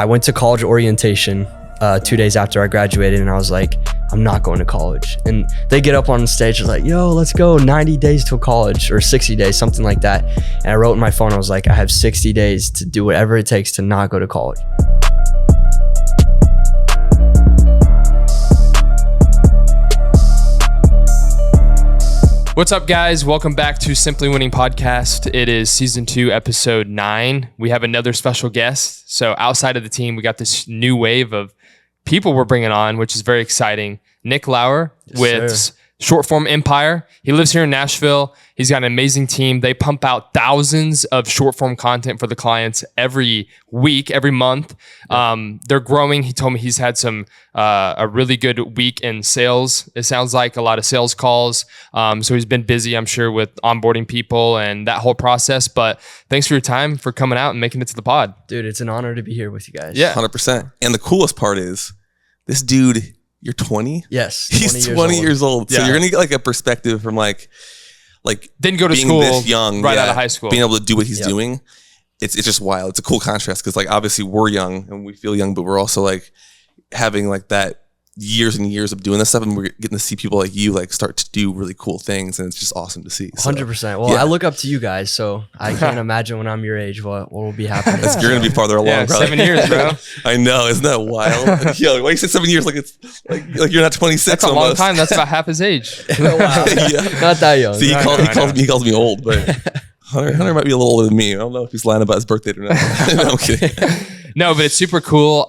I went to college orientation 2 days after I graduated, and I was like, I'm not going to college. And they get up on stage, like, yo, let's go 90 days to college or 60 days, something like that. And I wrote in my phone, I was like, I have 60 days to do whatever it takes to not go to college. What's up, guys? Welcome back to Simply Winning Podcast. It is season 2, episode 9. We have another special guest. So outside of the team, we got this new wave of people we're bringing on, which is very exciting. Nick Lauer with Short Form Empire. He lives here in Nashville. He's got an amazing team. They pump out thousands of short form content for the clients every week, every month. They're growing. He told me he's had a really good week in sales. It sounds like a lot of sales calls. So he's been busy, I'm sure, with onboarding people and that whole process. But thanks for your time, for coming out and making it to the pod. Dude, it's an honor to be here with you guys. Yeah. 100%. And the coolest part is this dude, you're 20? Yes. He's 20 years old. So Yeah. you're going to get like a perspective from like Didn't go to being school this young, right out of high school. being able to do what he's doing. It's just wild. It's a cool contrast because like obviously we're young and we feel young, but we're also like having like that years and years of doing this stuff, and we're getting to see people like you like start to do really cool things, and it's just awesome to see. So, 100%. Well, I look up to you guys, so I can't imagine when I'm your age what will be happening. you're going to be farther along. Yeah, probably. 7 years, bro. I know. Isn't that wild? Yo, why you say 7 years? Like it's like you're not 26. That's a almost. long time. That's about half his age. Wow. Yeah. Not that young. See, he calls me old, but Hunter might be a little older than me. I don't know if he's lying about his birthday or not. No, I'm kidding. No, but it's super cool.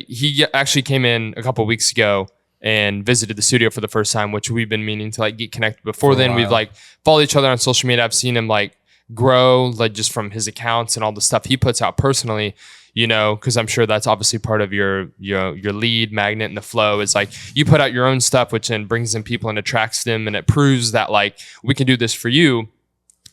He actually came in a couple of weeks ago and visited the studio for the first time, which we've been meaning to like get connected before then. We've like followed each other on social media. I've seen him like grow, like just from his accounts and all the stuff he puts out personally, you know, because I'm sure that's obviously part of your lead magnet and the flow is like you put out your own stuff, which then brings in people and attracts them, and it proves that like we can do this for you,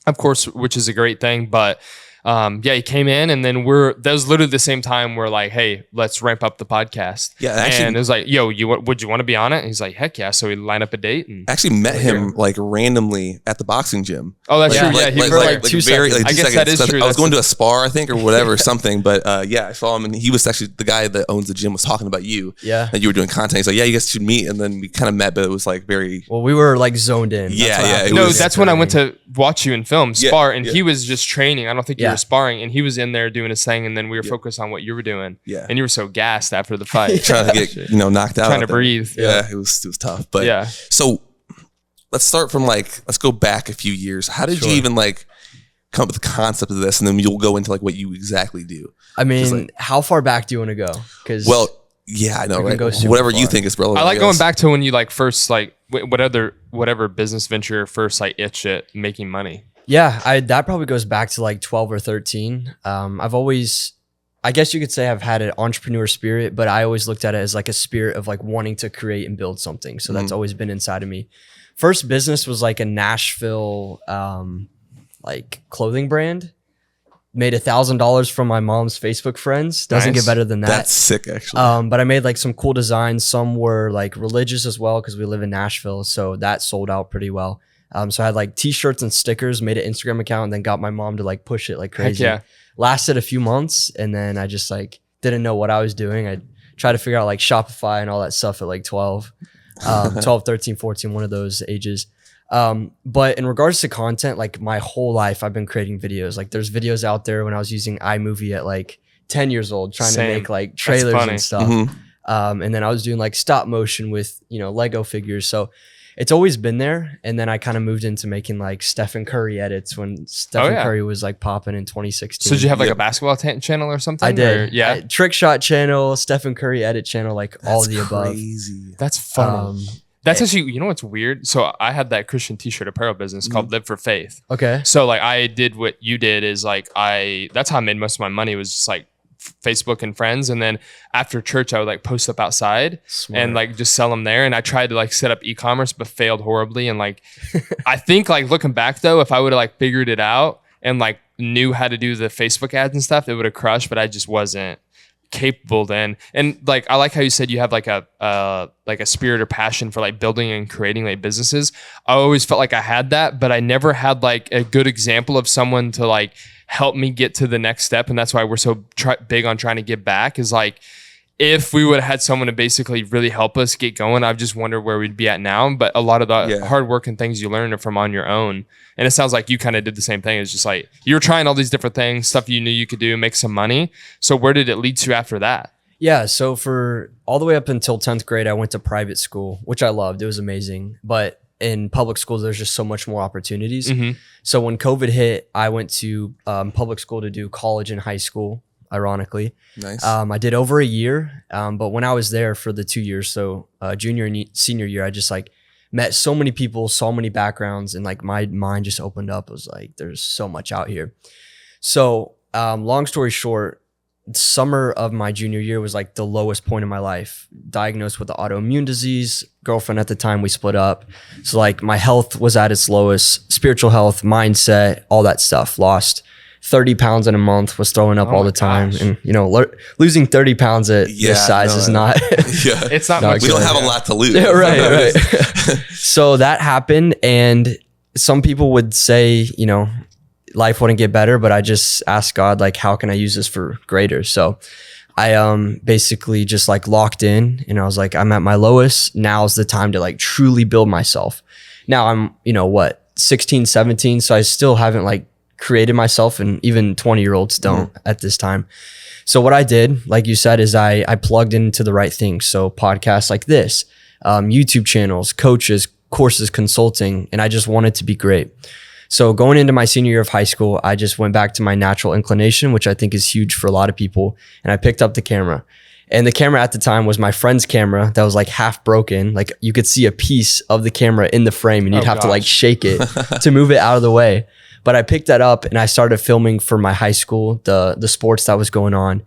of course, which is a great thing. But he came in, and then that was literally the same time we're like, hey, let's ramp up the podcast. Yeah, actually, and it was like, yo, would you want to be on it? And he's like, heck yeah. So we lined up a date. And actually met him like randomly at the boxing gym. Oh, that's true. Yeah, for like 2 seconds. I guess that is true. I was going to a spar, I think, or whatever, something. But I saw him, and he was actually the guy that owns the gym was talking about you. Yeah. And you were doing content. He's like, yeah, you guys should meet. And then we kind of met, but it was like very... Well, we were like zoned in. That's when I went to watch you in film, spar, and yeah. he was just training. I don't think you were sparring, and he was in there doing his thing, and then we were focused on what you were doing. Yeah. And you were so gassed after the fight. Trying to get, knocked out. Trying to breathe. Yeah, it was tough. But so let's start from let's go back a few years. How did you even come up with the concept of this? And then you'll go into what you exactly do. I mean, how far back do you want to go? Because I know, right? Whatever you think is relevant. I like going back to when you first whatever business venture first itched at making money. Yeah, that probably goes back to 12 or 13. I've always, I guess you could say I've had an entrepreneur spirit, but I always looked at it as a spirit of wanting to create and build something. So that's always been inside of me. First business was a Nashville clothing brand. Made $1,000 from my mom's Facebook friends. Doesn't get better than that. That's sick, actually. But I made some cool designs. Some were religious as well because we live in Nashville. So that sold out pretty well. So I had t-shirts and stickers, made an Instagram account, and then got my mom to push it like crazy. Heck yeah. Lasted a few months, and then I just didn't know what I was doing. I tried to figure out Shopify and all that stuff at 12, 13, 14, one of those ages. But in regards to content, my whole life I've been creating videos. There's videos out there when I was using iMovie at 10 years old, trying to make trailers and stuff. Mm-hmm. And then I was doing stop motion with, Lego figures. So it's always been there. And then I kind of moved into making Stephen Curry edits when Stephen Curry was popping in 2016. So did you have a basketball channel or something? I did. Or, trick shot channel, Stephen Curry edit channel, all of the above. Crazy. That's funny. That's actually, you know what's weird? So I had that Christian t-shirt apparel business called Live for Faith. Okay. So I did what you did is that's how I made most of my money was just Facebook and friends. And then after church, I would post up outside and just sell them there. And I tried to set up e-commerce, but failed horribly. And I think looking back though, if I would have figured it out and knew how to do the Facebook ads and stuff, it would have crushed, but I just wasn't capable then. And like, I like how you said you have like a spirit or passion for like building and creating like businesses. I always felt like I had that, but I never had like a good example of someone to like help me get to the next step. And that's why we're so big on trying to give back, is like, if we would have had someone to basically really help us get going, I just wonder where we'd be at now. But a lot of the hard work and things you learn are from on your own. And it sounds like you kind of did the same thing. It's just like you were trying all these different things, stuff you knew you could do, make some money. So where did it lead to after that? Yeah. So for all the way up until 10th grade, I went to private school, which I loved. It was amazing. But in public schools, there's just so much more opportunities. Mm-hmm. So when COVID hit, I went to public school to do college and high school. Ironically, Nice. I did over a year, but when I was there for the 2 years, so junior and senior year, I just like met so many people, so many backgrounds, and like my mind just opened up. It was like, there's so much out here. So long story short, summer of my junior year was like the lowest point in my life. Diagnosed with the autoimmune disease, girlfriend at the time, we split up. So like my health was at its lowest, spiritual health, mindset, all that stuff, lost 30 pounds in a month, was throwing up all the time. Gosh. And, you know, losing 30 pounds at this size is not, Yeah. It's not No, much. We don't have a lot to lose. yeah, right. So that happened. And some people would say, you know, life wouldn't get better, but I just asked God, like, how can I use this for greater? So I basically just like locked in, and I was like, I'm at my lowest. Now's the time to like truly build myself. Now I'm, you know, what, 16, 17. So I still haven't like created myself, and even 20-year-olds don't at this time. So what I did, like you said, is I plugged into the right things. So podcasts like this, YouTube channels, coaches, courses, consulting, and I just wanted to be great. So going into my senior year of high school, I just went back to my natural inclination, which I think is huge for a lot of people. And I picked up the camera. And the camera at the time was my friend's camera that was like half broken. Like you could see a piece of the camera in the frame, and you'd have to like shake it to move it out of the way. But I picked that up and I started filming for my high school, the sports that was going on.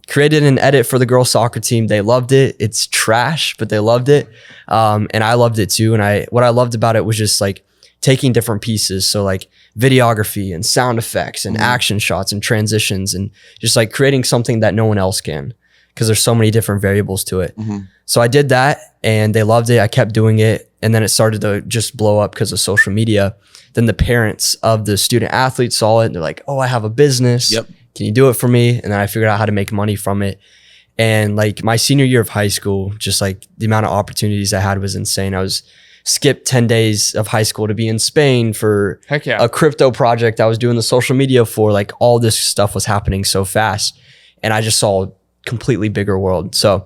Created an edit for the girls soccer team. They loved it. It's trash, but they loved it. And I loved it too. And what I loved about it was just like taking different pieces. So like videography and sound effects and action shots and transitions, and just like creating something that no one else can, because there's so many different variables to it. So I did that and they loved it. I kept doing it. And then it started to just blow up because of social media. Then the parents of the student athletes saw it and they're like, oh, I have a business. Yep. Can you do it for me? And then I figured out how to make money from it. And like my senior year of high school, just like the amount of opportunities I had was insane. I was skipped 10 days of high school to be in Spain for a crypto project I was doing the social media for. Like all this stuff was happening so fast. And I just saw a completely bigger world. So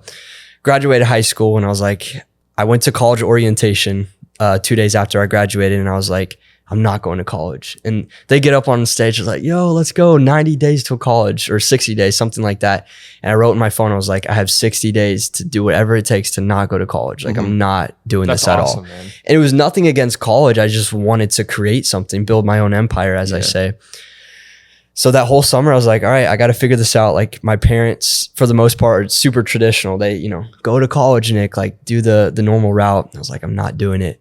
graduated high school and I was like, I went to college orientation 2 days after I graduated, and I was like, I'm not going to college. And they get up on stage, it's like, yo, let's go 90 days to college or 60 days, something like that. And I wrote in my phone, I was like, I have 60 days to do whatever it takes to not go to college. Like I'm not doing this at all. Man. And it was nothing against college. I just wanted to create something, build my own empire, as I say. So that whole summer I was like, all right, I got to figure this out. Like my parents, for the most part, are super traditional. They, you know, go to college, Nick, like do the normal route. I was like, I'm not doing it.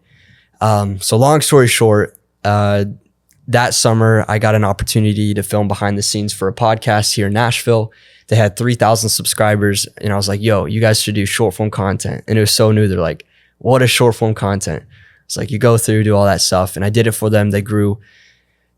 So long story short, that summer I got an opportunity to film behind the scenes for a podcast here in Nashville. They had 3,000 subscribers, and I was like, yo, you guys should do short form content. And it was so new. They're like, what is short form content? It's like, you go through, do all that stuff. And I did it for them. They grew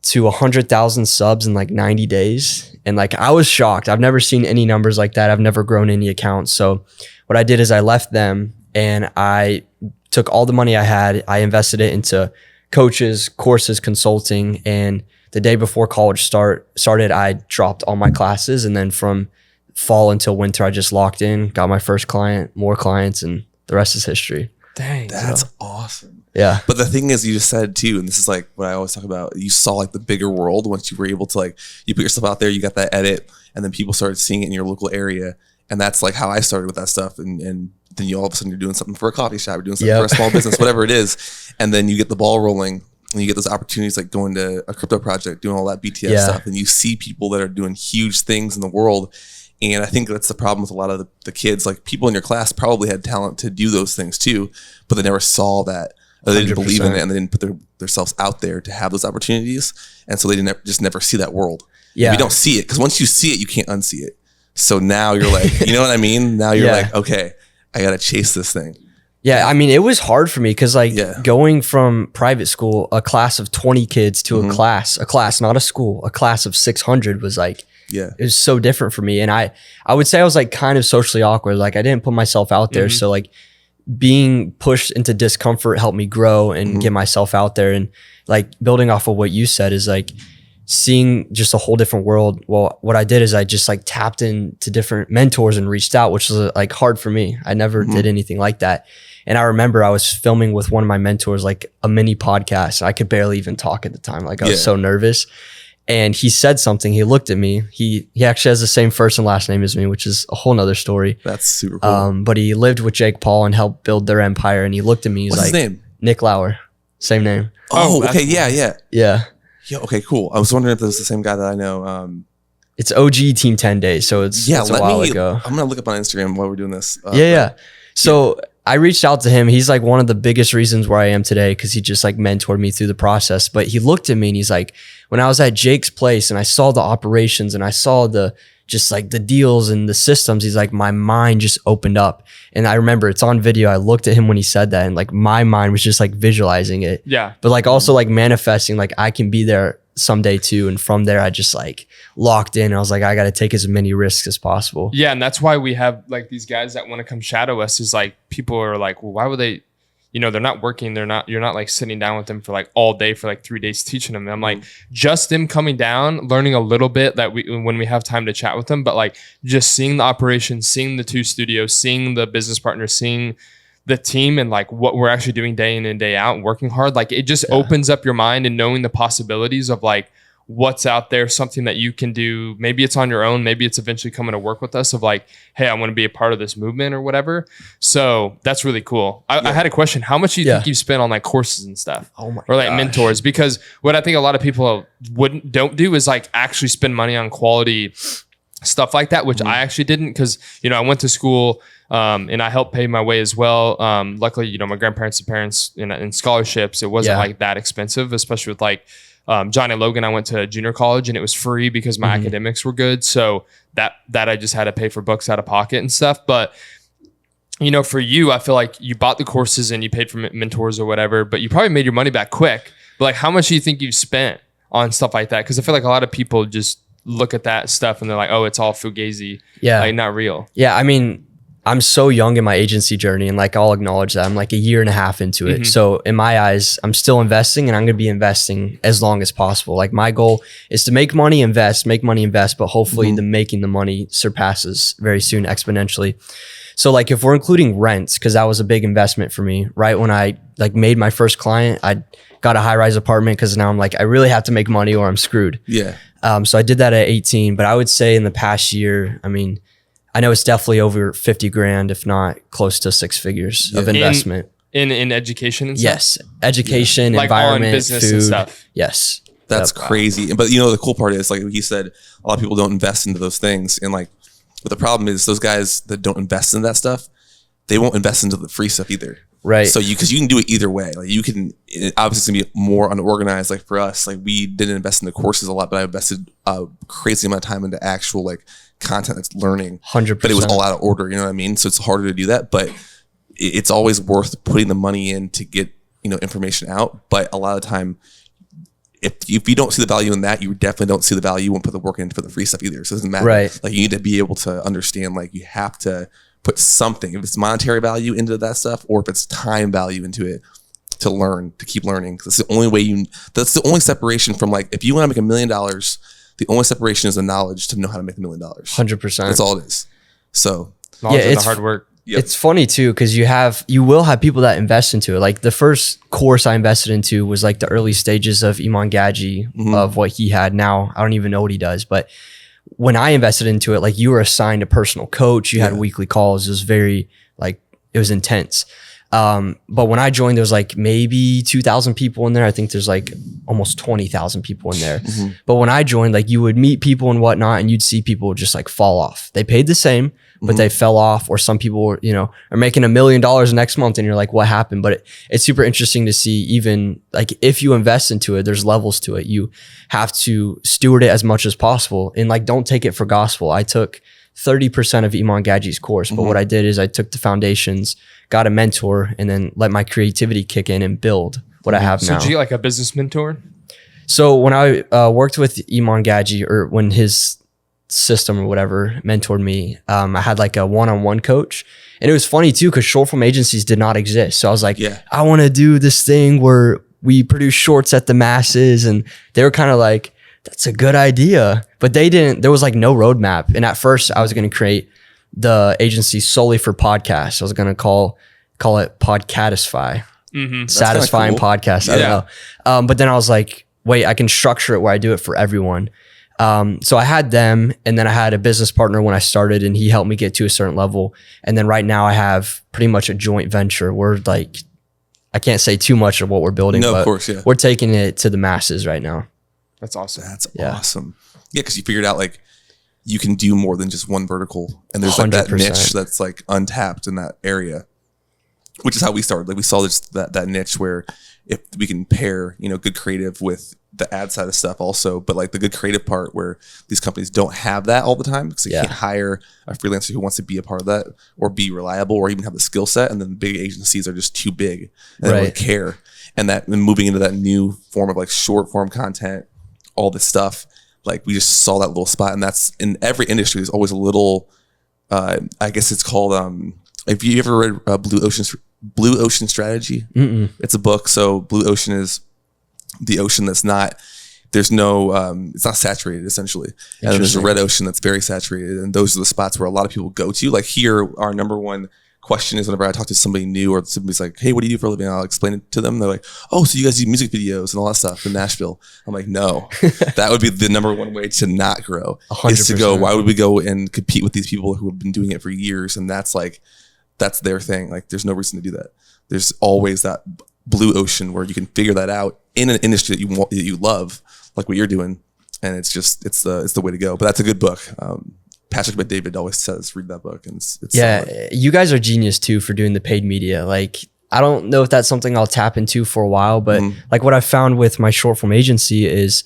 to 100,000 subs in like 90 days. And like, I was shocked. I've never seen any numbers like that. I've never grown any accounts. So what I did is I left them and I took all the money I had. I invested it into coaches, courses, consulting. And the day before college started, I dropped all my classes. And then from fall until winter, I just locked in, got my first client, more clients, and the rest is history. Dang. That's awesome. Yeah. But the thing is, you just said too, and this is like what I always talk about, you saw like the bigger world once you were able to like, you put yourself out there, you got that edit, and then people started seeing it in your local area. And that's like how I started with that stuff. And then you all of a sudden you're doing something for a coffee shop, you're doing something for a small business, whatever it is. And then you get the ball rolling and you get those opportunities like going to a crypto project, doing all that BTS stuff. And you see people that are doing huge things in the world. And I think that's the problem with a lot of the kids. Like people in your class probably had talent to do those things too, but they never saw that. Or they didn't 100%. believe in it, and they didn't put themselves out there to have those opportunities. And so they didn't just never see that world. Yeah. You don't see it, because once you see it, you can't unsee it. So now you're like, you know what I mean? Now you're Yeah. like, okay, I got to chase this thing. Yeah, I mean, it was hard for me because like Yeah. going from private school, a class of 20 kids to Mm-hmm. a class, not a school, a class of 600 was like, Yeah. it was so different for me. And I would say I was like kind of socially awkward. Like I didn't put myself out there. Mhm. So like being pushed into discomfort helped me grow and Mm-hmm. get myself out there. And like building off of what you said is like seeing just a whole different world. Well, what I did is I just like tapped into different mentors and reached out, which was like hard for me. I never Mm-hmm. did anything like that. And I remember I was filming with one of my mentors, like a mini podcast. I could barely even talk at the time. Like I was Yeah. so nervous. And he said something. He looked at me. He actually has the same first and last name as me, which is a whole nother story. That's super cool. But he lived with Jake Paul and helped build their empire. And he looked at me. He's What's like, his name? Nick Lauer. Same name. Oh, that's okay. Yeah. Yeah. Yeah. Yeah. Okay, cool. I was wondering if this was the same guy that I know. It's OG Team 10 Days. So it's a while ago. I'm going to look up on Instagram while we're doing this. Yeah. So I reached out to him. He's like one of the biggest reasons where I am today because he just like mentored me through the process. But he looked at me and he's like, when I was at Jake's place and I saw the operations and I saw the just like the deals and the systems, he's like, my mind just opened up. And I remember it's on video. I looked at him when he said that and like my mind was just like visualizing it. Yeah. But like also like manifesting, like I can be there someday too. And from there, I just like locked in. I was like, I got to take as many risks as possible. Yeah, and that's why we have like these guys that want to come shadow us. Is like people are like, well, why would they? You know, they're not working. You're not like sitting down with them for like all day for like 3 days teaching them. And I'm like, just them coming down, learning a little bit that when we have time to chat with them, but like just seeing the operation, seeing the 2 studios, seeing the business partners, seeing the team and like what we're actually doing day in and day out and working hard. Like it just opens up your mind and knowing the possibilities of like what's out there, something that you can do. Maybe it's on your own. Maybe it's eventually coming to work with us of like, hey, I want to be a part of this movement or whatever. So that's really cool. I had a question. How much do you think you spent on like courses and stuff? Oh my or like gosh. mentors? Because what I think a lot of people don't do is like actually spend money on quality stuff like that, which I actually didn't because, you know, I went to school and I helped pay my way as well. Luckily, you know, my grandparents and parents in scholarships, it wasn't like that expensive, especially with like John and Logan. I went to junior college and it was free because my academics were good. So that I just had to pay for books out of pocket and stuff. But you know, for you, I feel like you bought the courses and you paid for mentors or whatever, but you probably made your money back quick. But like, how much do you think you've spent on stuff like that? Because I feel like a lot of people just look at that stuff and they're like, oh, it's all fugazi. Yeah. Like not real. Yeah. I mean, I'm so young in my agency journey and like I'll acknowledge that I'm like a year and a half into it. So in my eyes, I'm still investing and I'm going to be investing as long as possible. Like my goal is to make money, invest, but hopefully the making the money surpasses very soon exponentially. So like if we're including rents, because that was a big investment for me, right? When I like made my first client, I got a high-rise apartment because now I'm like, I really have to make money or I'm screwed. Yeah. So I did that at 18, but I would say in the past year, I mean, I know it's definitely over 50 grand, if not close to 6 figures of investment. In education and stuff? Yes. Education, like environment, on business food. and stuff. Yes. That's crazy. But you know, the cool part is like he said, a lot of people don't invest into those things. And like, but the problem is those guys that don't invest in that stuff, they won't invest into the free stuff either. Right. So because you can do it either way. Like you can, it obviously it's gonna be more unorganized. Like for us, like we didn't invest in the courses a lot, but I invested a crazy amount of time into actual like content that's learning. 100%. But it was all out of order. You know what I mean? So it's harder to do that, but it's always worth putting the money in to get, you know, information out. But a lot of the time, if you don't see the value in that, you definitely don't see the value. You won't put the work in for the free stuff either. So it doesn't matter. Right. Like you need to be able to understand, like you have to put something, if it's monetary value into that stuff, or if it's time value into it to learn, to keep learning. That's the only way that's the only separation from like, if you want to make $1 million, the only separation is the knowledge to know how to make $1 million. 100%. That's all it is. So Knowledge and the it's hard work. Yep. It's funny too, because you will have people that invest into it. Like the first course I invested into was like the early stages of Iman Gadji, of what he had now. I don't even know what he does, but when I invested into it, like you were assigned a personal coach, you had weekly calls. It was very like, it was intense. But when I joined, there was like maybe 2,000 people in there. I think there's like almost 20,000 people in there. But when I joined, like you would meet people and whatnot, and you'd see people just like fall off. They paid the same, but they fell off, or some people were, you know, are making $1 million next month, and you're like, what happened? But it's super interesting to see, even like if you invest into it, there's levels to it. You have to steward it as much as possible, and like don't take it for gospel. I took 30% of Iman Gadji's course. But what I did is I took the foundations, got a mentor, and then let my creativity kick in and build what I have now. So did you get like a business mentor? So when I worked with Iman Gadji, or when his system or whatever mentored me, I had like a one-on-one coach. And it was funny too, because short form agencies did not exist. So I was like, I want to do this thing where we produce shorts at the masses. And they were kind of like, that's a good idea. But they didn't, there was like no roadmap. And at first I was going to create the agency solely for podcasts. I was going to call it Podcatify, satisfying cool. podcast. I don't know. But then I was like, wait, I can structure it where I do it for everyone. So I had them, and then I had a business partner when I started, and he helped me get to a certain level. And then right now I have pretty much a joint venture. We're like, I can't say too much of what we're building, but of course, we're taking it to the masses right now. That's awesome. That's awesome. Yeah, because you figured out like you can do more than just one vertical, and there's like that 100%. niche that's like untapped in that area, which is how we started. Like we saw just that niche where if we can pair, good creative with the ad side of stuff also, but like the good creative part where these companies don't have that all the time because they can't hire a freelancer who wants to be a part of that or be reliable or even have the skill set. And then the big agencies are just too big and they don't really care. And moving into that new form of like short form content, all this stuff, like we just saw that little spot. And that's in every industry. There's always a little, I guess it's called, if you ever read Blue Ocean Strategy, it's a book. So Blue Ocean is the ocean that's not, there's no, it's not saturated essentially. And then there's a red ocean that's very saturated. And those are the spots where a lot of people go to. Like here, our number one question is whenever I talk to somebody new or somebody's like, hey, what do you do for a living? I'll explain it to them. They're like, oh, so you guys do music videos and all that stuff in Nashville. I'm like, no, that would be the number one way to not grow 100%. Is to go, why would we go and compete with these people who have been doing it for years? And that's their thing. Like there's no reason to do that. There's always that blue ocean where you can figure that out in an industry that you love, like what you're doing. And it's the way to go. But that's a good book. Patrick Bet-David always says, read that book. And it's solid. You guys are genius too for doing the paid media. Like, I don't know if that's something I'll tap into for a while, but like what I found with my short form agency is,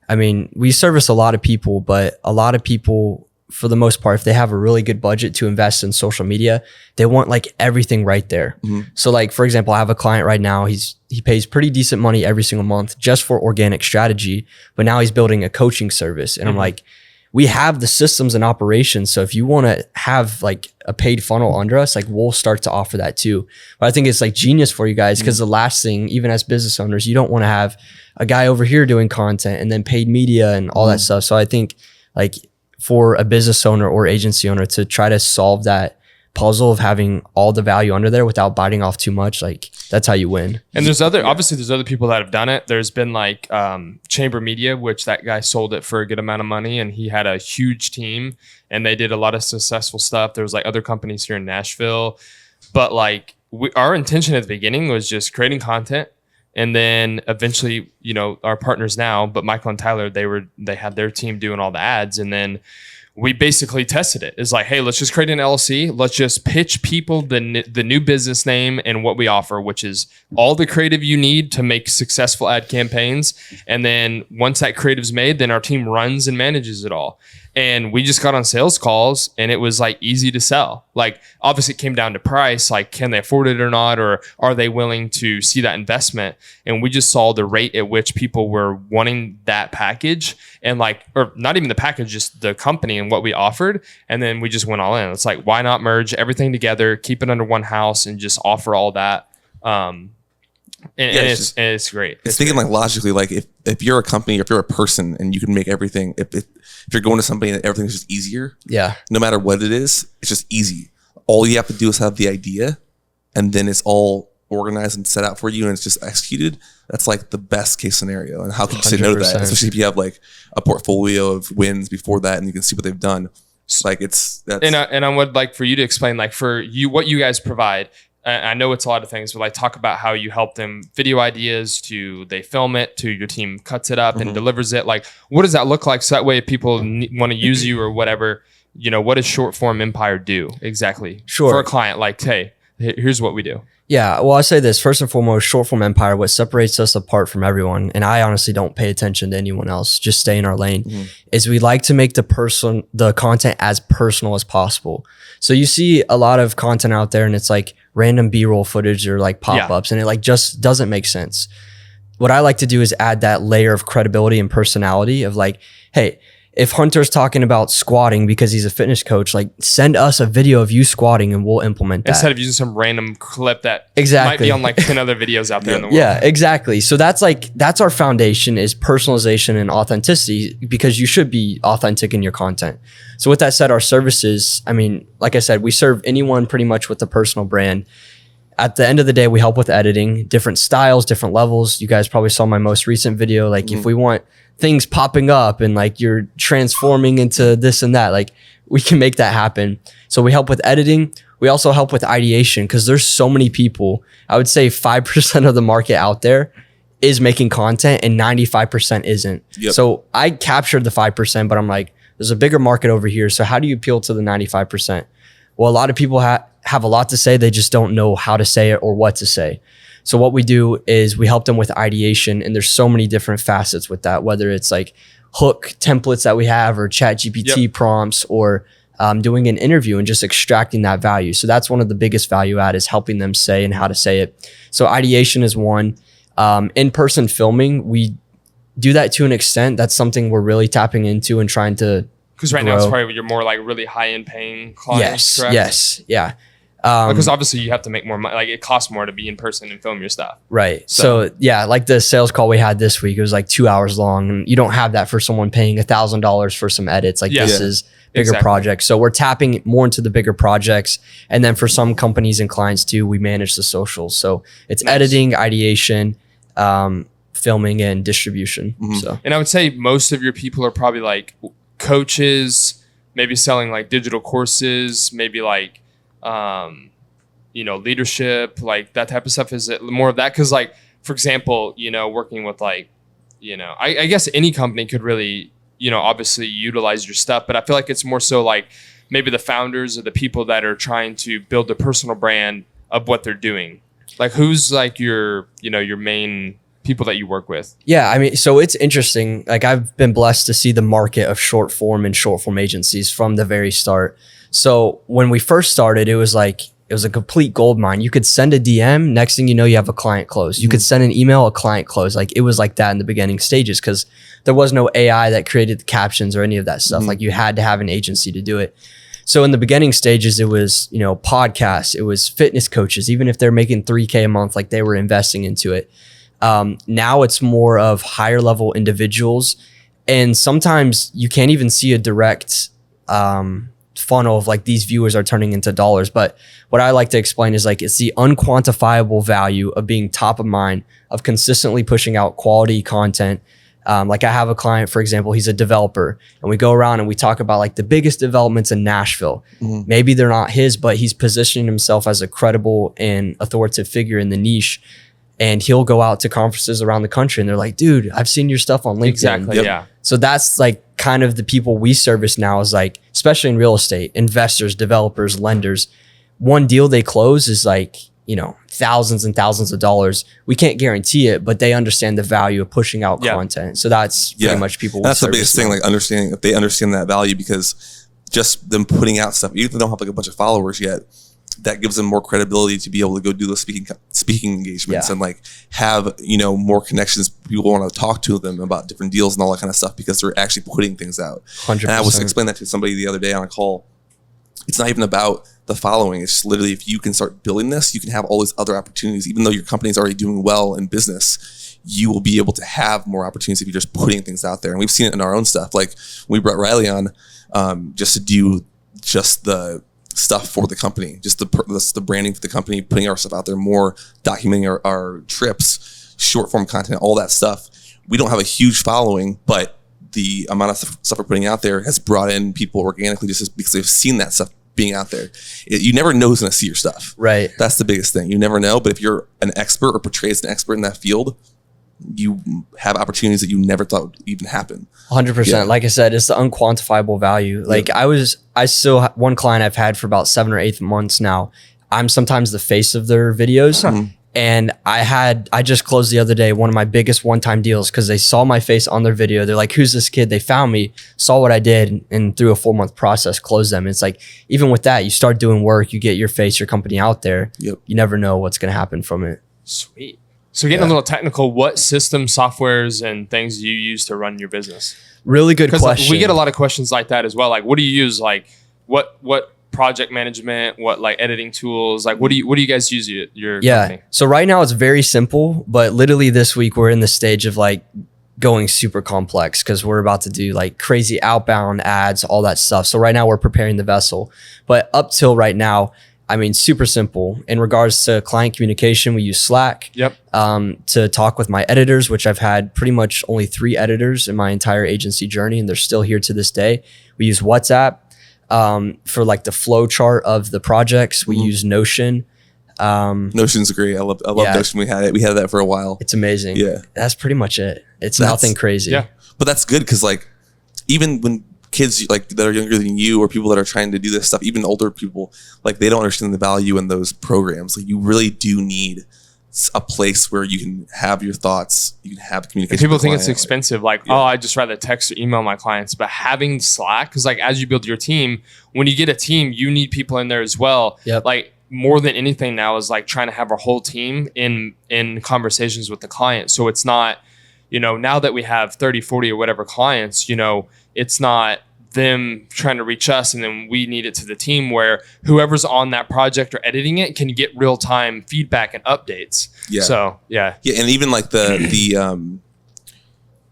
I mean, we service a lot of people, but a lot of people, for the most part, if they have a really good budget to invest in social media, they want like everything right there. So like, for example, I have a client right now, he pays pretty decent money every single month just for organic strategy, but now he's building a coaching service. And I'm like, we have the systems and operations. So if you want to have like a paid funnel under us, like we'll start to offer that too. But I think it's like genius for you guys, because the last thing, even as business owners, you don't want to have a guy over here doing content and then paid media and all that stuff. So I think like for a business owner or agency owner to try to solve that puzzle of having all the value under there without biting off too much, like that's how you win. And there's other people that have done it. There's been like Chamber Media, which that guy sold it for a good amount of money, and he had a huge team and they did a lot of successful stuff. There was like other companies here in Nashville, but like our intention at the beginning was just creating content. And then eventually, our partners now, but Michael and Tyler, they had their team doing all the ads. And then we basically tested it. It's like, hey, let's just create an LLC. Let's just pitch people the new business name and what we offer, which is all the creative you need to make successful ad campaigns. And then once that creative's made, then our team runs and manages it all. And we just got on sales calls and it was like easy to sell. Like obviously it came down to price, like can they afford it or not? Or are they willing to see that investment? And we just saw the rate at which people were wanting that package and like, or not even the package, just the company and what we offered. And then we just went all in. It's like, why not merge everything together, keep it under one house and just offer all that. It's great. It's thinking like logically, like if you're a company, or if you're a person and you can make everything, if you're going to somebody and everything's just easier, no matter what it is, it's just easy. All you have to do is have the idea and then it's all organized and set out for you and it's just executed. That's like the best case scenario. And how can you say no to that? Especially if you have like a portfolio of wins before that and you can see what they've done. Like and I would like for you to explain like for you, what you guys provide. I know it's a lot of things, but like talk about how you help them video ideas to they film it to your team cuts it up and delivers it. Like, what does that look like? So that way if people want to use you or whatever, what does short form Empire do exactly for a client? Like, hey, here's what we do. Yeah, well, I say this first and foremost, short form empire, what separates us apart from everyone, and I honestly don't pay attention to anyone else, just stay in our lane, is we like to make the content as personal as possible. So you see a lot of content out there and it's like random B-roll footage or like pop-ups and it like just doesn't make sense. What I like to do is add that layer of credibility and personality of like, hey, if Hunter's talking about squatting because he's a fitness coach, like send us a video of you squatting and we'll implement that. Instead of using some random clip that exactly might be on like 10 other videos out there in the world. Yeah, exactly. So that's our foundation is personalization and authenticity because you should be authentic in your content. So with that said, our services, I mean, like I said, we serve anyone pretty much with a personal brand. At the end of the day, we help with editing, different styles, different levels. You guys probably saw my most recent video. Like if we want things popping up and like you're transforming into this and that, like we can make that happen. So we help with editing. We also help with ideation because there's so many people. I would say 5% of the market out there is making content and 95% isn't. Yep. So I captured the 5%, but I'm like, there's a bigger market over here. So how do you appeal to the 95%? Well, a lot of people have a lot to say. They just don't know how to say it or what to say. So what we do is we help them with ideation, and there's so many different facets with that, whether it's like hook templates that we have or chat GPT prompts or doing an interview and just extracting that value. So that's one of the biggest value add is helping them say and how to say it. So ideation is one. In-person filming, we do that to an extent. That's something we're really tapping into and trying to because right now it's probably you're more like really high-end paying clients, correct? Yes, yeah. Because obviously you have to make more money. Like it costs more to be in person and film your stuff. Right. So yeah, like the sales call we had this week, it was like 2 hours long. And you don't have that for someone paying $1,000 for some edits. Like this is bigger projects. So we're tapping more into the bigger projects. And then for some companies and clients too, we manage the socials. So it's editing, ideation, filming, and distribution. So, and I would say most of your people are probably like coaches, maybe selling like digital courses, maybe like leadership, like that type of stuff. Is it more of that? Because like, for example, working with like, I guess any company could really, obviously utilize your stuff, but I feel like it's more so like maybe the founders or the people that are trying to build a personal brand of what they're doing. Like who's like your main people that you work with? Yeah, I mean, so it's interesting. Like I've been blessed to see the market of short form and short form agencies from the very start. So when we first started, it was a complete gold mine. You could send a DM, next thing you know, you have a client close. You could send an email, a client close. Like it was like that in the beginning stages because there was no AI that created the captions or any of that stuff. Like you had to have an agency to do it. So in the beginning stages, it was, podcasts, it was fitness coaches, even if they're making $3K a month, like they were investing into it. Now it's more of higher level individuals. And sometimes you can't even see a direct, funnel of like these viewers are turning into dollars. But what I like to explain is like, it's the unquantifiable value of being top of mind, of consistently pushing out quality content. Like I have a client, for example, he's a developer and we go around and we talk about like the biggest developments in Nashville. Maybe they're not his, but he's positioning himself as a credible and authoritative figure in the niche. And he'll go out to conferences around the country and they're like, dude, I've seen your stuff on LinkedIn. Exactly. Yeah. So that's like kind of the people we service now is like, especially in real estate, investors, developers, lenders. One deal they close is like, thousands and thousands of dollars. We can't guarantee it, but they understand the value of pushing out content. So that's pretty much people. That's the biggest thing, like understanding if they understand that value, because just them putting out stuff, even if they don't have like a bunch of followers yet, that gives them more credibility to be able to go do those speaking engagements and like have, more connections. People want to talk to them about different deals and all that kind of stuff because they're actually putting things out. 100%. And I was explaining that to somebody the other day on a call. It's not even about the following. It's literally, if you can start building this, you can have all these other opportunities. Even though your company is already doing well in business, you will be able to have more opportunities if you're just putting things out there. And we've seen it in our own stuff. Like we brought Riley on just to do just the stuff for the company, just the branding for the company, putting our stuff out there more, documenting our trips, short form content, all that stuff. We don't have a huge following, but the amount of stuff we're putting out there has brought in people organically just because they've seen that stuff being out there. You never know who's going to see your stuff. Right. That's the biggest thing. You never know. But if you're an expert or portray as an expert in that field, you have opportunities that you never thought would even happen. 100%. Yeah. Like I said, it's the unquantifiable value. Like I still one client I've had for about 7 or 8 months now. I'm sometimes the face of their videos. And I just closed the other day one of my biggest one-time deals because they saw my face on their video. They're like, who's this kid? They found me, saw what I did, and through a 4-month process, closed them. It's like, even with that, you start doing work, you get your face, your company out there. Yep. You never know what's going to happen from it. Sweet. So getting a little technical, what system, softwares, and things do you use to run your business? Really good question. We get a lot of questions like that as well. Like, what do you use? Like, what project management, what like editing tools, like what do you guys use at your company? So right now it's very simple, but literally this week we're in the stage of like going super complex because we're about to do like crazy outbound ads, all that stuff. So right now we're preparing the vessel, but up till right now, I mean, super simple. In regards to client communication, we use Slack. Yep. To talk with my editors, which I've had pretty much only 3 editors in my entire agency journey, and they're still here to this day. We use WhatsApp. For like the flow chart of the projects, we use Notion. Notion's great. I love Notion. We had that for a while. It's amazing. Yeah. That's pretty much it. It's nothing crazy. Yeah. But that's good because like even when kids like that are younger than you or people that are trying to do this stuff, even older people, like they don't understand the value in those programs. Like you really do need a place where you can have your thoughts, you can have communication. And people think it's expensive, like, oh, I just rather text or email my clients. But having Slack, because like as you build your team, when you get a team, you need people in there as well. Yep. Like more than anything now is like trying to have our whole team in conversations with the client. So it's not, now that we have 30, 40 or whatever clients, it's not them trying to reach us and then we need it to the team where whoever's on that project or editing it can get real-time feedback and updates. Yeah. So yeah. And even like the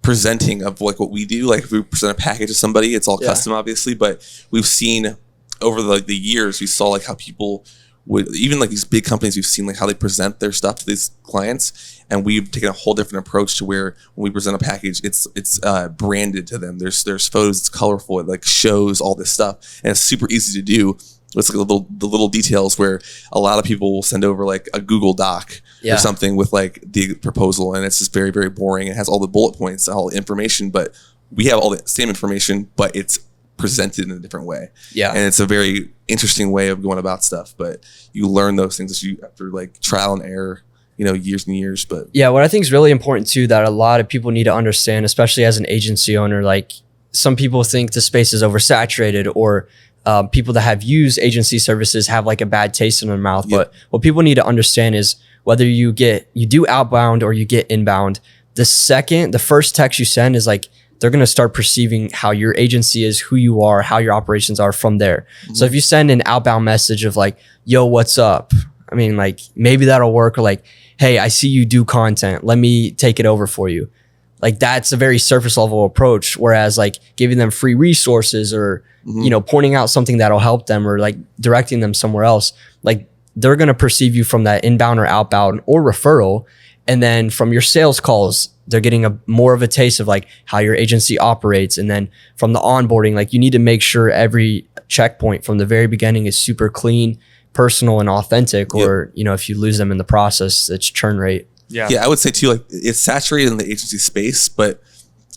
presenting of like what we do, like if we present a package to somebody, it's all custom obviously, but we've seen over the years, we saw like how people would, even like these big companies, we've seen like how they present their stuff to these clients, and we've taken a whole different approach to where when we present a package, it's branded to them. There's photos, it's colorful, it like shows all this stuff, and it's super easy to do. It's like the little details where a lot of people will send over like a Google Doc or something with like the proposal, and it's just very, very boring. It has all the bullet points, all the information, but we have all the same information, but it's presented in a different way. Yeah. And it's a very interesting way of going about stuff, but you learn those things after like trial and error, years and years. But yeah, what I think is really important too, that a lot of people need to understand, especially as an agency owner, like some people think the space is oversaturated, or people that have used agency services have like a bad taste in their mouth. But what people need to understand is whether you do outbound or you get inbound, the first text you send is like, they're going to start perceiving how your agency is, who you are, how your operations are from there. So if you send an outbound message of like, yo, what's up? I mean, like maybe that'll work. Or like, hey, I see you do content. Let me take it over for you. Like that's a very surface level approach. Whereas like giving them free resources or, pointing out something that'll help them or like directing them somewhere else, like they're going to perceive you from that inbound or outbound or referral. And then from your sales calls, they're getting more of a taste of like how your agency operates. And then from the onboarding, like you need to make sure every checkpoint from the very beginning is super clean, personal, and authentic. Or, if you lose them in the process, it's churn rate. Yeah, I would say too, like it's saturated in the agency space, but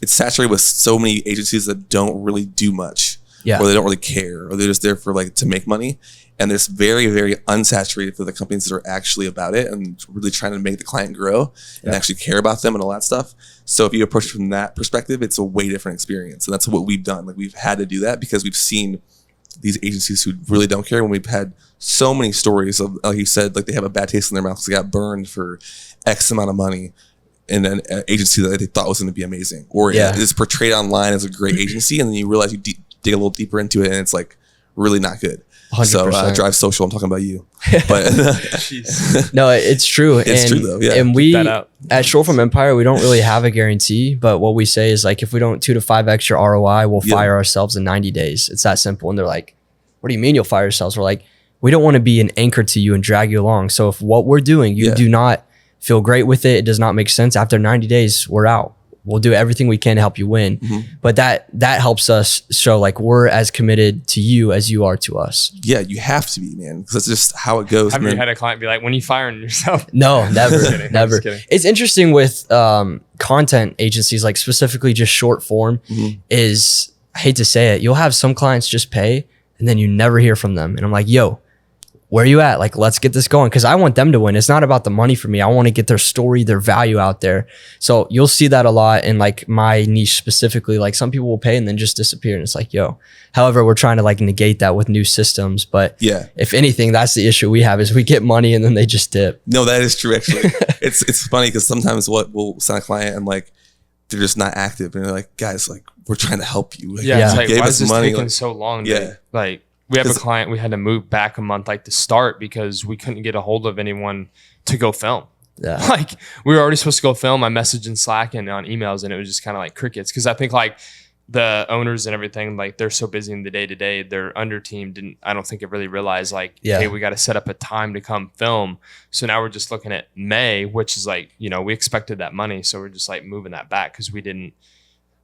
it's saturated with so many agencies that don't really do much, or they don't really care, or they're just there for like to make money. And it's very, very unsaturated for the companies that are actually about it and really trying to make the client grow and actually care about them and all that stuff. So if you approach it from that perspective, it's a way different experience. And that's what we've done. Like we've had to do that because we've seen these agencies who really don't care. When we've had so many stories of, like you said, like they have a bad taste in their mouth because they got burned for X amount of money in an agency that they thought was going to be amazing. Or it's portrayed online as a great agency, and then you realize you dig a little deeper into it and it's like really not good. 100%. So Drive Social, I'm talking about you. But no, it's true. It's true though. Yeah. And we at Short Form Empire, we don't really have a guarantee, but what we say is like if we don't 2 to 5x your ROI, we'll fire ourselves in 90 days. It's that simple. And they're like, what do you mean you'll fire yourselves? We're like, we don't want to be an anchor to you and drag you along. So if what we're doing, you do not feel great with it, it does not make sense, after 90 days, we're out. We'll do everything we can to help you win. But that helps us show like we're as committed to you as you are to us. Yeah, you have to be, man, because that's just how it goes. Have you had a client be like, when are you firing yourself? No, never. Never. It's interesting with content agencies, like specifically just short form, is, I hate to say it, you'll have some clients just pay and then you never hear from them. And I'm like, yo, where are you at? Like, let's get this going. Cause I want them to win. It's not about the money for me. I want to get their story, their value out there. So you'll see that a lot in like my niche specifically. Like some people will pay and then just disappear. And it's like, yo, however, we're trying to like negate that with new systems. But yeah, if anything, that's the issue we have is we get money and then they just dip. no, that is true. Actually, it's funny because sometimes we'll send a client and like, they're just not active. And they're like, guys, like we're trying to help you. Like, Yeah, it's like, gave why us is this money, taking like, so long? yeah. Like we have a 'Cause- client, we had to move back a month like to start because we couldn't get a hold of anyone to go film. Yeah. Like we were already supposed to go film. I messaged in Slack and on emails and it was just kind of like crickets. Cause I think like the owners and everything, like they're so busy in the day to day, their under team I don't think it really realized like, Yeah. hey, we got to set up a time to come film. So now we're just looking at May, which is like, you know, we expected that money. So we're just like moving that back because we didn't,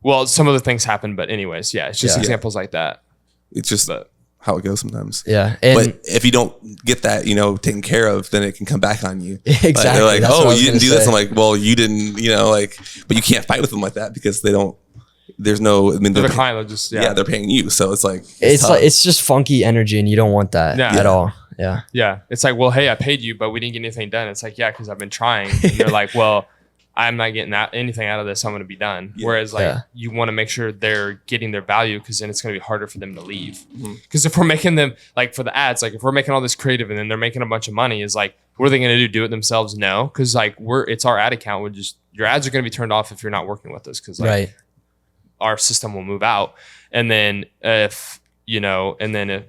well, some of the things happened, but anyways, yeah, it's just Yeah. examples like that. It's just how it goes sometimes. Yeah. And But if you don't get that, you know, taken care of, then it can come back on you. exactly. Like, they're like, That's what I oh, was you didn't gonna do this. say. I'm like, well, you didn't, you know, like, but you can't fight with them like that because they don't, there's no, I mean, The they're, client will just, yeah, they're paying you. So it's like, It's tough. like it's just funky energy and you don't want that Yeah. at all. Yeah. Yeah. It's like, well, hey, I paid you, but we didn't get anything done. It's like, yeah, because I've been trying. And they're like, well, I'm not getting anything out of this. I'm going to be done. Yeah. Whereas like Yeah. you want to make sure they're getting their value because then it's going to be harder for them to leave. Mhm. Because if we're making them like for the ads, like if we're making all this creative and then they're making a bunch of money, is like, what are they going to do? Do it themselves? No. Because like it's our ad account. Your ads are going to be turned off if you're not working with us. Because like Right. our system will move out. And then if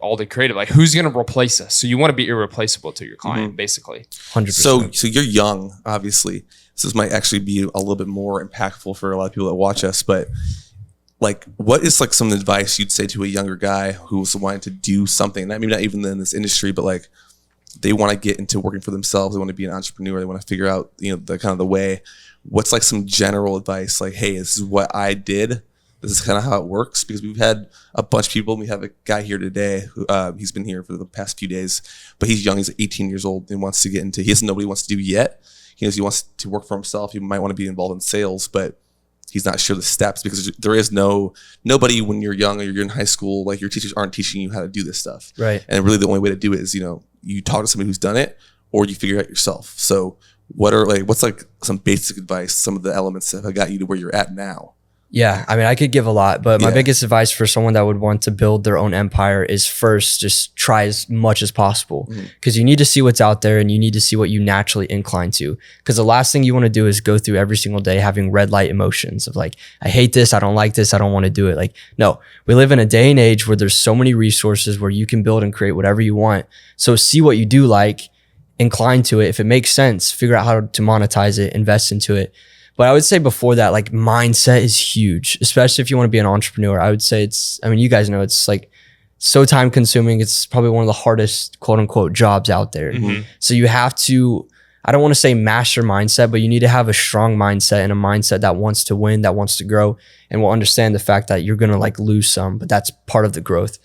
all the creative, like who's going to replace us? So you want to be irreplaceable to your client, basically. 100%. So you're young, obviously. So this might actually be a little bit more impactful for a lot of people that watch us. But like, what is like some advice you'd say to a younger guy who's wanting to do something? Maybe not even in this industry, but like they want to get into working for themselves. They want to be an entrepreneur. They want to figure out, you know, the kind of the way. What's like some general advice? Like, hey, this is what I did. This is kind of how it works, because we've had a bunch of people. We have a guy here today who he's been here for the past few days, but he's young. He's 18 years old and wants to get into. He doesn't know what he wants to do yet. He knows he wants to work for himself. He might want to be involved in sales, but he's not sure the steps, because there is nobody when you're young or you're in high school. Like your teachers aren't teaching you how to do this stuff, Right. and really the only way to do it is, you know, you talk to somebody who's done it, or you figure it out yourself. So what's like some basic advice? Some of the elements that have got you to where you're at now. Yeah, I mean, I could give a lot, but my Yeah. biggest advice for someone that would want to build their own empire is first, just try as much as possible, because you need to see what's out there and you need to see what you naturally incline to. Because the last thing you want to do is go through every single day having red light emotions of like, I hate this, I don't like this, I don't want to do it. Like, no, we live in a day and age where there's so many resources where you can build and create whatever you want. So see what you do like, incline to it. If it makes sense, figure out how to monetize it, invest into it. But I would say before that, like mindset is huge, especially if you want to be an entrepreneur. I would say you guys know it's like so time consuming. It's probably one of the hardest quote unquote jobs out there. So you have to, I don't want to say master mindset, but you need to have a strong mindset and a mindset that wants to win, that wants to grow, and will understand the fact that you're going to like lose some, but that's part of the growth.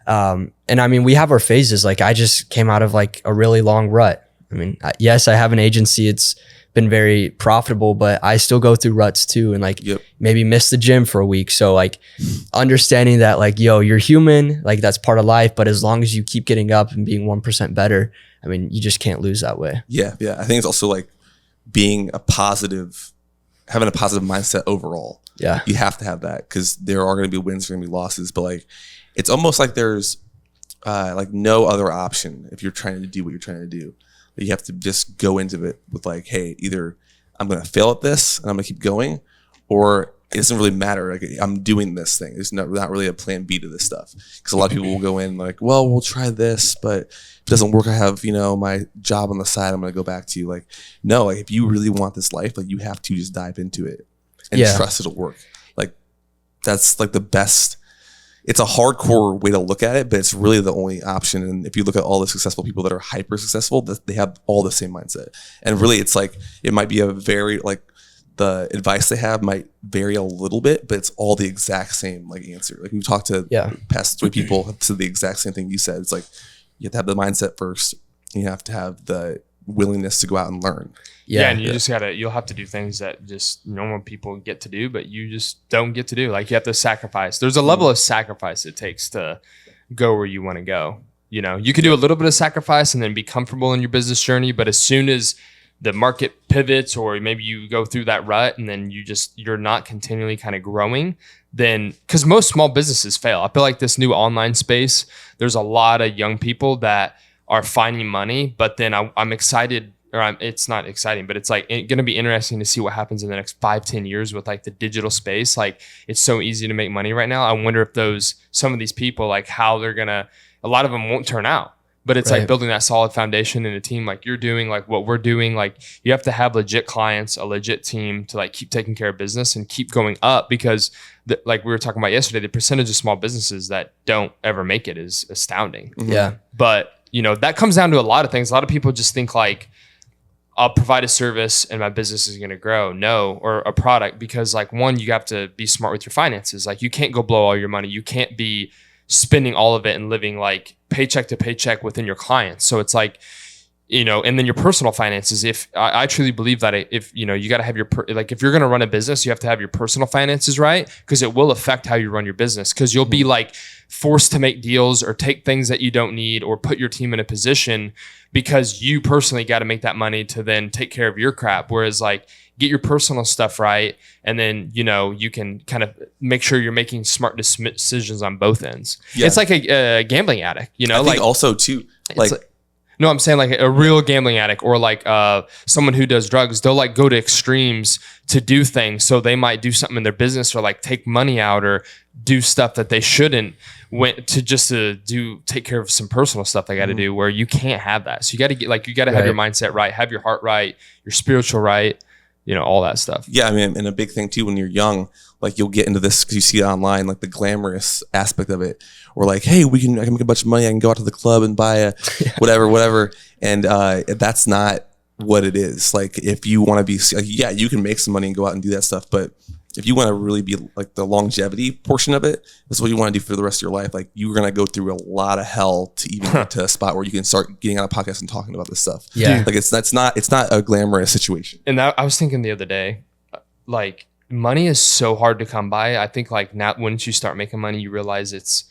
And I mean, we have our phases. Like I just came out of like a really long rut. I mean, yes, I have an agency. It's been very profitable, but I still go through ruts too, and like maybe miss the gym for a week. So like understanding that like, yo, you're human, like that's part of life, but as long as you keep getting up and being 1% better, I mean, you just can't lose that way. Yeah. I think it's also like having a positive mindset overall. Yeah. You have to have that, because there are going to be wins, there are going to be losses, but like it's almost like there's like no other option if you're trying to do what you're trying to do. You have to just go into it with like, hey, either I'm going to fail at this and I'm going to keep going, or it doesn't really matter. Like I'm doing this thing. There's not really a plan B to this stuff. Because a lot of people will go in like, well, we'll try this, but if it doesn't work, I have, you know, my job on the side I'm going to go back to. Like, no, like if you really want this life, like you have to just dive into it and trust it'll work. Like that's like the best. It's a hardcore way to look at it, but it's really the only option. And if you look at all the successful people that are hyper successful, they have all the same mindset. And really, it's like, it might be a very, like, the advice they have might vary a little bit, but it's all the exact same, like, answer. Like, we've talked to past 3 people who said the exact same thing you said. It's like, you have to have the mindset first. You have to have the willingness to go out and learn. Yeah, and you'll have to do things that just normal people get to do, but you just don't get to do. Like you have to sacrifice. There's a level of sacrifice it takes to go where you want to go. You know, you could do a little bit of sacrifice and then be comfortable in your business journey. But as soon as the market pivots, or maybe you go through that rut and then you're not continually kind of growing, then, because most small businesses fail. I feel like this new online space, there's a lot of young people that are finding money, but then I'm excited, it's not exciting, but it's like going to be interesting to see what happens in the next 5-10 years with like the digital space. Like, it's so easy to make money right now. I wonder if some of these people, like how they're going to, a lot of them won't turn out, but it's like building that solid foundation in a team like you're doing, like what we're doing. Like, you have to have legit clients, a legit team to like keep taking care of business and keep going up, because like we were talking about yesterday, the percentage of small businesses that don't ever make it is astounding. Yeah. But you know, that comes down to a lot of things. A lot of people just think like, I'll provide a service and my business is going to grow. No, or a product, because like, one, you have to be smart with your finances. Like, you can't go blow all your money. You can't be spending all of it and living like paycheck to paycheck within your clients. So it's like, you know, and then your personal finances. If I truly believe that if, you know, you got to have like, if you're going to run a business, you have to have your personal finances right, because it will affect how you run your business. Because you'll be like forced to make deals or take things that you don't need, or put your team in a position because you personally got to make that money to then take care of your crap. Whereas like, get your personal stuff right, and then, you know, you can kind of make sure you're making smart decisions on both ends. Yeah. It's like a gambling addict, you know, I think also too, like no, I'm saying like a real gambling addict, or like someone who does drugs, they'll like go to extremes to do things. So they might do something in their business, or like take money out, or do stuff that they shouldn't, take care of some personal stuff they got to do, where you can't have that. So you got to get like, you got to have your mindset right, have your heart right, your spiritual right, you know, all that stuff. Yeah. I mean, and a big thing too, when you're young, like you'll get into this because you see it online, like the glamorous aspect of it, or like, hey, I can make a bunch of money. I can go out to the club and buy a whatever. And that's not what it is. Like, if you want to be, like, yeah, you can make some money and go out and do that stuff. But if you want to really be like the longevity portion of it, that's what you want to do for the rest of your life. Like, you're going to go through a lot of hell to even get to a spot where you can start getting on a podcast and talking about this stuff. Yeah. Like, it's not a glamorous situation. And I was thinking the other day, like, money is so hard to come by. I think like now, once you start making money, you realize it's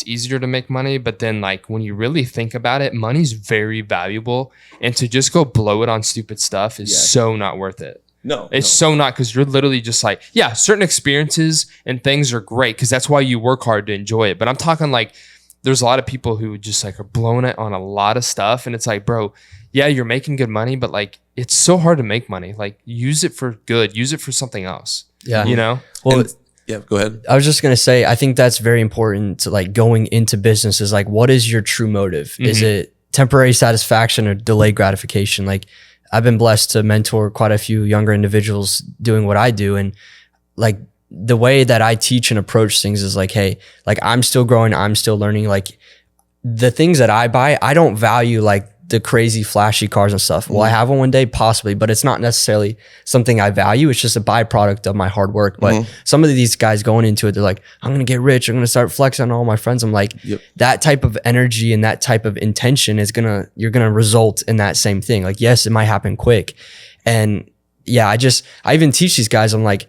easier to make money. But then like, when you really think about it, money's very valuable, and to just go blow it on stupid stuff is so not worth it. No, it's so not, because you're literally just like, yeah, certain experiences and things are great because that's why you work hard to enjoy it. But I'm talking like, there's a lot of people who just like are blowing it on a lot of stuff, and it's like, bro, yeah, you're making good money, but like, it's so hard to make money. Like, use it for good, use it for something else. Yeah, you know. Well, yeah, go ahead. I was just gonna say, I think that's very important to like going into business. Is like, what is your true motive? Mm-hmm. Is it temporary satisfaction or delayed gratification? Like, I've been blessed to mentor quite a few younger individuals doing what I do. And like, the way that I teach and approach things is like, hey, like, I'm still growing, I'm still learning. Like, the things that I buy, I don't value like the crazy flashy cars and stuff. Will I have one day? Possibly, but it's not necessarily something I value. It's just a byproduct of my hard work. But some of these guys going into it, they're like, I'm going to get rich. I'm going to start flexing on all my friends. I'm like, that type of energy and that type of intention is you're going to result in that same thing. Like, yes, it might happen quick. And yeah, I even teach these guys, I'm like,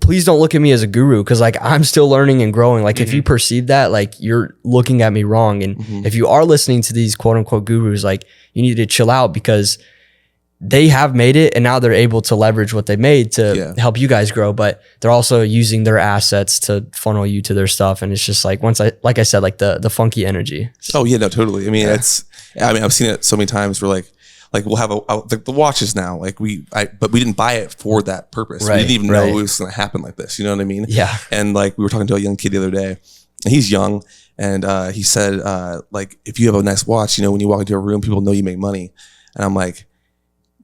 please don't look at me as a guru, because like, I'm still learning and growing. Like, if you perceive that, like, you're looking at me wrong. And if you are listening to these quote unquote gurus, like, you need to chill out, because they have made it and now they're able to leverage what they made to help you guys grow, but they're also using their assets to funnel you to their stuff. And it's just like, like I said, like the funky energy. Oh yeah, no, totally. I mean, I've seen it so many times where like we'll have the watches now, like but we didn't buy it for that purpose. Right, we didn't even know it was going to happen like this. You know what I mean? Yeah. And like, we were talking to a young kid the other day, and he's young, and he said, like, if you have a nice watch, you know, when you walk into a room, people know you make money. And I'm like,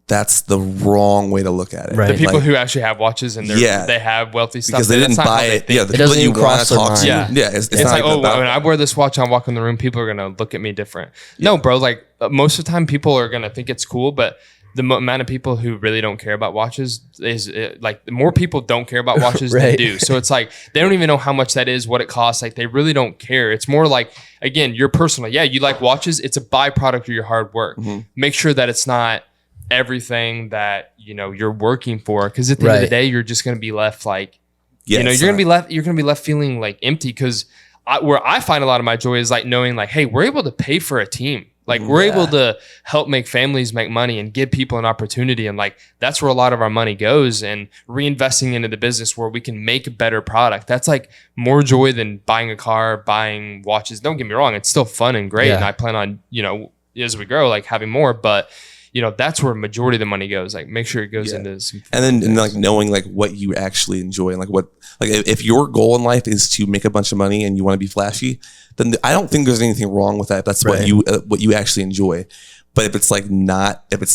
that's the wrong way to look at it. Right. The people who actually have watches and they have wealthy stuff, because they didn't buy it. Yeah, the it people that you want to talk to. Yeah, it's like, oh, when I wear this watch, I walk in the room, people are gonna look at me different. No, bro. Like, most of the time, people are gonna think it's cool, but the amount of people who really don't care about watches is like, more people don't care about watches than do. So it's like, they don't even know how much that is, what it costs. Like, they really don't care. It's more like, again, you're personal. Yeah, you like watches. It's a byproduct of your hard work. Make sure that it's not everything that, you know, you're working for, because at the end of the day, you're just going to be left like, you know, you're going to be left feeling like empty, because where I find a lot of my joy is like knowing like, hey, we're able to pay for a team. Like we're able to help make families make money and give people an opportunity. And like, that's where a lot of our money goes, and reinvesting into the business where we can make a better product. That's like more joy than buying a car, buying watches. Don't get me wrong. It's still fun and great. And I plan on, as we grow, like having more, but that's where a majority of the money goes. Like make sure it goes into some. And then like knowing like what you actually enjoy and like if your goal in life is to make a bunch of money and you want to be flashy, then I don't think there's anything wrong with that. If that's what you actually enjoy. But if it's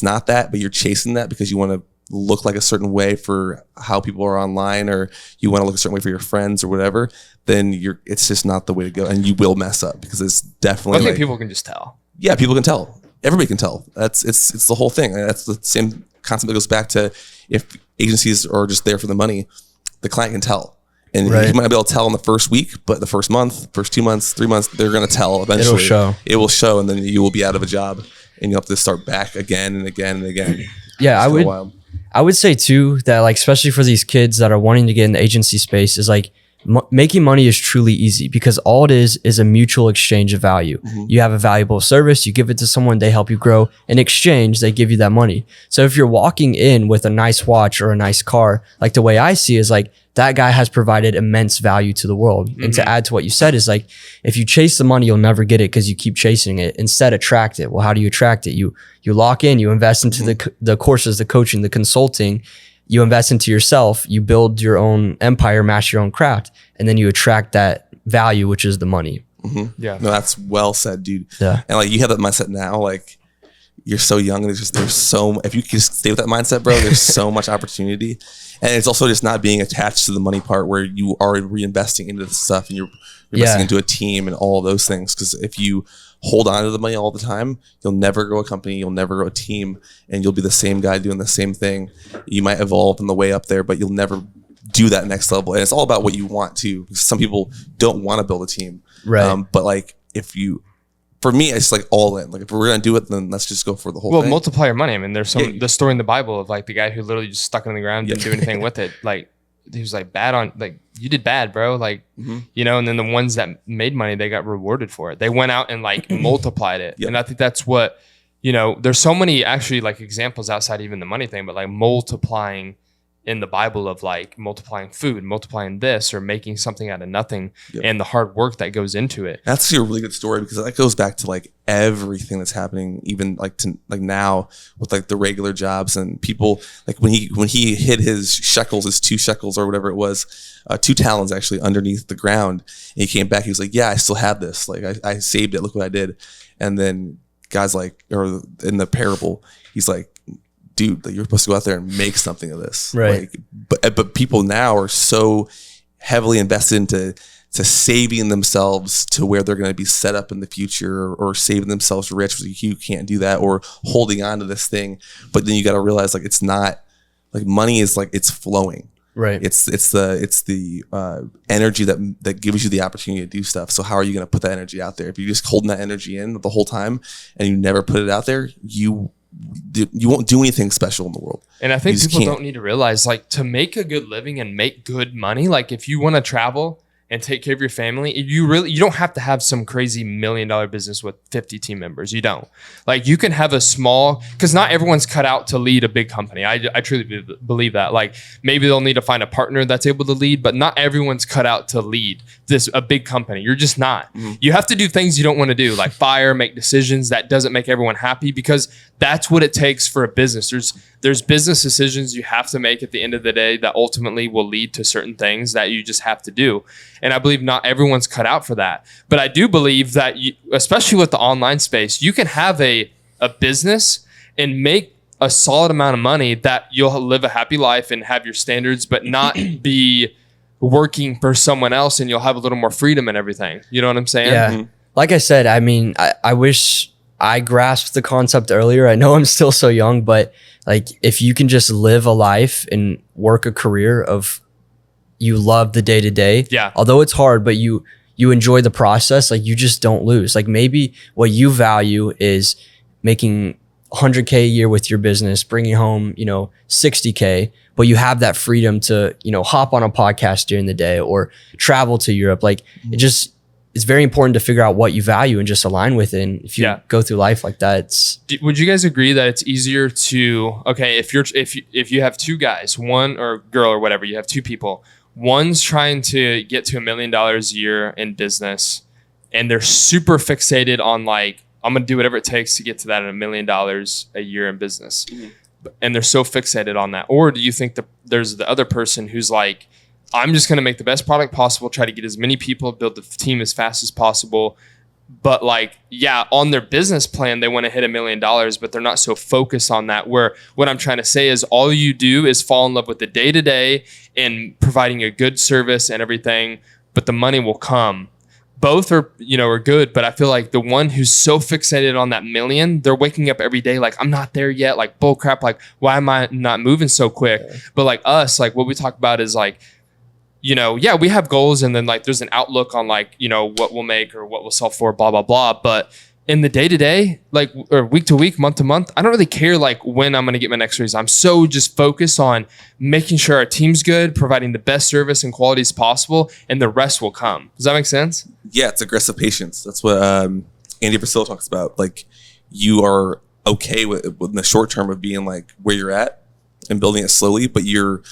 not that, but you're chasing that because you want to look like a certain way for how people are online, or you want to look a certain way for your friends or whatever, then it's just not the way to go, and you will mess up because it's definitely. I think people can just tell. Yeah, people can tell. Everybody can tell. It's the whole thing. That's the same concept that goes back to if agencies are just there for the money, the client can tell. And you might not be able to tell in the first week, but the first month, first 2 months, 3 months, they're going to tell eventually. It will show, and then you will be out of a job, and you'll have to start back again and again and again. Yeah, I would say too that like, especially for these kids that are wanting to get in the agency space, is like making money is truly easy because all it is a mutual exchange of value. You have a valuable service, you give it to someone, they help you grow. In exchange, they give you that money. So if you're walking in with a nice watch or a nice car, like the way I see is like, that guy has provided immense value to the world. And to add to what you said is like, if you chase the money, you'll never get it because you keep chasing it. Instead, attract it. Well, how do you attract it? You lock in, you invest into the courses, the coaching, the consulting, you invest into yourself, you build your own empire, master your own craft, and then you attract that value, which is the money. Yeah. No, that's well said, dude. Yeah. And like you have that mindset now, like you're so young, and there's so, if you can stay with that mindset, bro, there's so much opportunity. And it's also just not being attached to the money part where you are reinvesting into the stuff and you're investing into a team and all those things. Because if you hold on to the money all the time, you'll never grow a company, you'll never grow a team, and you'll be the same guy doing the same thing. You might evolve on the way up there, but you'll never do that next level. And it's all about what you want to. Some people don't want to build a team. Right. But like for me, it's like all in. Like if we're gonna do it, then let's just go for the whole thing. Well, multiply your money. I mean, there's the story in the Bible of like the guy who literally just stuck it in the ground, didn't do anything with it. Like he was like you did bad, bro. Like and then the ones that made money, they got rewarded for it. They went out and like multiplied it. And I think that's what there's so many actually like examples outside even the money thing, but like multiplying in the Bible of like multiplying food, multiplying this, or making something out of nothing, and the hard work that goes into it. That's actually a really good story because that goes back to like everything that's happening, even like now with like the regular jobs and people. Like when he hid his 2 shekels or whatever it was, 2 talents actually underneath the ground, and he came back. He was like, "Yeah, I still have this. Like I saved it. Look what I did." And then guys like, or in the parable, he's like, dude, like you're supposed to go out there and make something of this. Right. Like, but people now are so heavily invested into saving themselves to where they're going to be set up in the future, or saving themselves rich. You can't do that, or holding on to this thing. But then you got to realize like, it's not like money is like, it's flowing. Right. It's the energy that gives you the opportunity to do stuff. So how are you going to put that energy out there? If you're just holding that energy in the whole time and you never put it out there, you won't do anything special in the world. And I think people don't need to realize like to make a good living and make good money. Like if you want to travel and take care of your family, you don't have to have some crazy $1 million business with 50 team members. You don't. Like you can have a small, because not everyone's cut out to lead a big company. I truly believe that. Like maybe they'll need to find a partner that's able to lead, but not everyone's cut out to lead a big company. You're just not. You have to do things you don't want to do, like fire, make decisions. That doesn't make everyone happy, because that's what it takes for a business. There's business decisions you have to make at the end of the day that ultimately will lead to certain things that you just have to do. And I believe not everyone's cut out for that. But I do believe that, especially with the online space, you can have a business and make a solid amount of money that you'll live a happy life and have your standards, but not be working for someone else, and you'll have a little more freedom and everything. You know what I'm saying? Yeah. Like I said, I mean, I wish I grasped the concept earlier. I know I'm still so young, but like if you can just live a life and work a career of you love the day to day, although it's hard, but you enjoy the process, like you just don't lose. Like maybe what you value is making 100K a year with your business, bringing home, 60K, but you have that freedom to, hop on a podcast during the day or travel to Europe. Like it's very important to figure out what you value and just align with it. And if you go through life like that, would you guys agree that it's easier to, okay, if you have two guys, one or girl or whatever, you have two people, one's trying to get to $1 million a year in business and they're super fixated on like, I'm going to do whatever it takes to get to that $1 million a year in business. Mm-hmm. And they're so fixated on that. Or do you think that there's the other person who's like, I'm just going to make the best product possible, try to get as many people, build the team as fast as possible. But like, on their business plan, they want to hit $1 million, but they're not so focused on that. Where what I'm trying to say is all you do is fall in love with the day-to-day and providing a good service and everything, but the money will come. Both are good, but I feel like the one who's so fixated on that million, they're waking up every day like, I'm not there yet, like bull crap, like why am I not moving so quick? Yeah. But like us, like what we talk about is like, we have goals and then like there's an outlook on like, what we'll make or what we'll sell for, blah, blah, blah. But in the day-to-day, like, or week to week, month to month, I don't really care like when I'm going to get my next raise. I'm so just focused on making sure our team's good, providing the best service and quality as possible, and the rest will come. Does that make sense? Yeah, it's aggressive patience. That's what Andy Priscilla talks about. Like, you are okay with in the short term of being like where you're at and building it slowly, but you're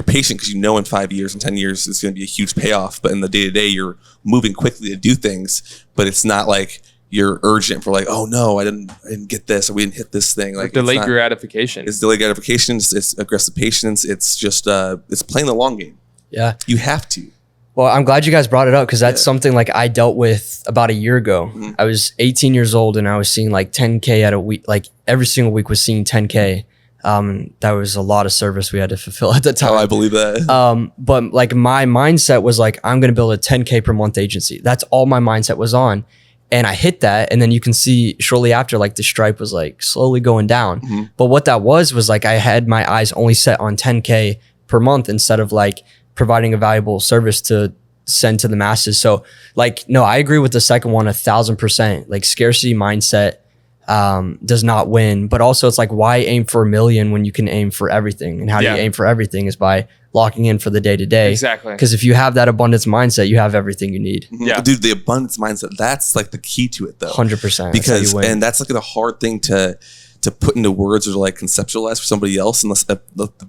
patient because in 5 years and 10 years it's going to be a huge payoff. But in the day-to-day, you're moving quickly to do things, but it's not like you're urgent for like, oh no, I didn't get this, or we didn't hit this thing. Like delayed gratification. It's delayed gratification. It's aggressive patience. It's just it's playing the long game. Yeah, you have to. Well, I'm glad you guys brought it up because that's something like I dealt with about a year ago. Mm-hmm. I was 18 years old and I was seeing like 10K at a week. Like every single week was seeing 10K. That was a lot of service we had to fulfill at the time. Oh, I believe that. But like my mindset was like, I'm going to build a 10K per month agency. That's all my mindset was on. And I hit that. And then you can see shortly after, like the stripe was like slowly going down. Mm-hmm. But what that was like, I had my eyes only set on 10K per month instead of like providing a valuable service to send to the masses. So like, no, I agree with the second one 1,000%. Like scarcity mindset does not win, but also it's like, why aim for $1 million when you can aim for everything? And how do you aim for everything is by locking in for the day to day. Exactly. Because if you have that abundance mindset, you have everything you need. Mm-hmm. Yeah, dude, the abundance mindset, that's like the key to it though. 100%. Because, and that's like a hard thing to put into words or to like conceptualize for somebody else unless they're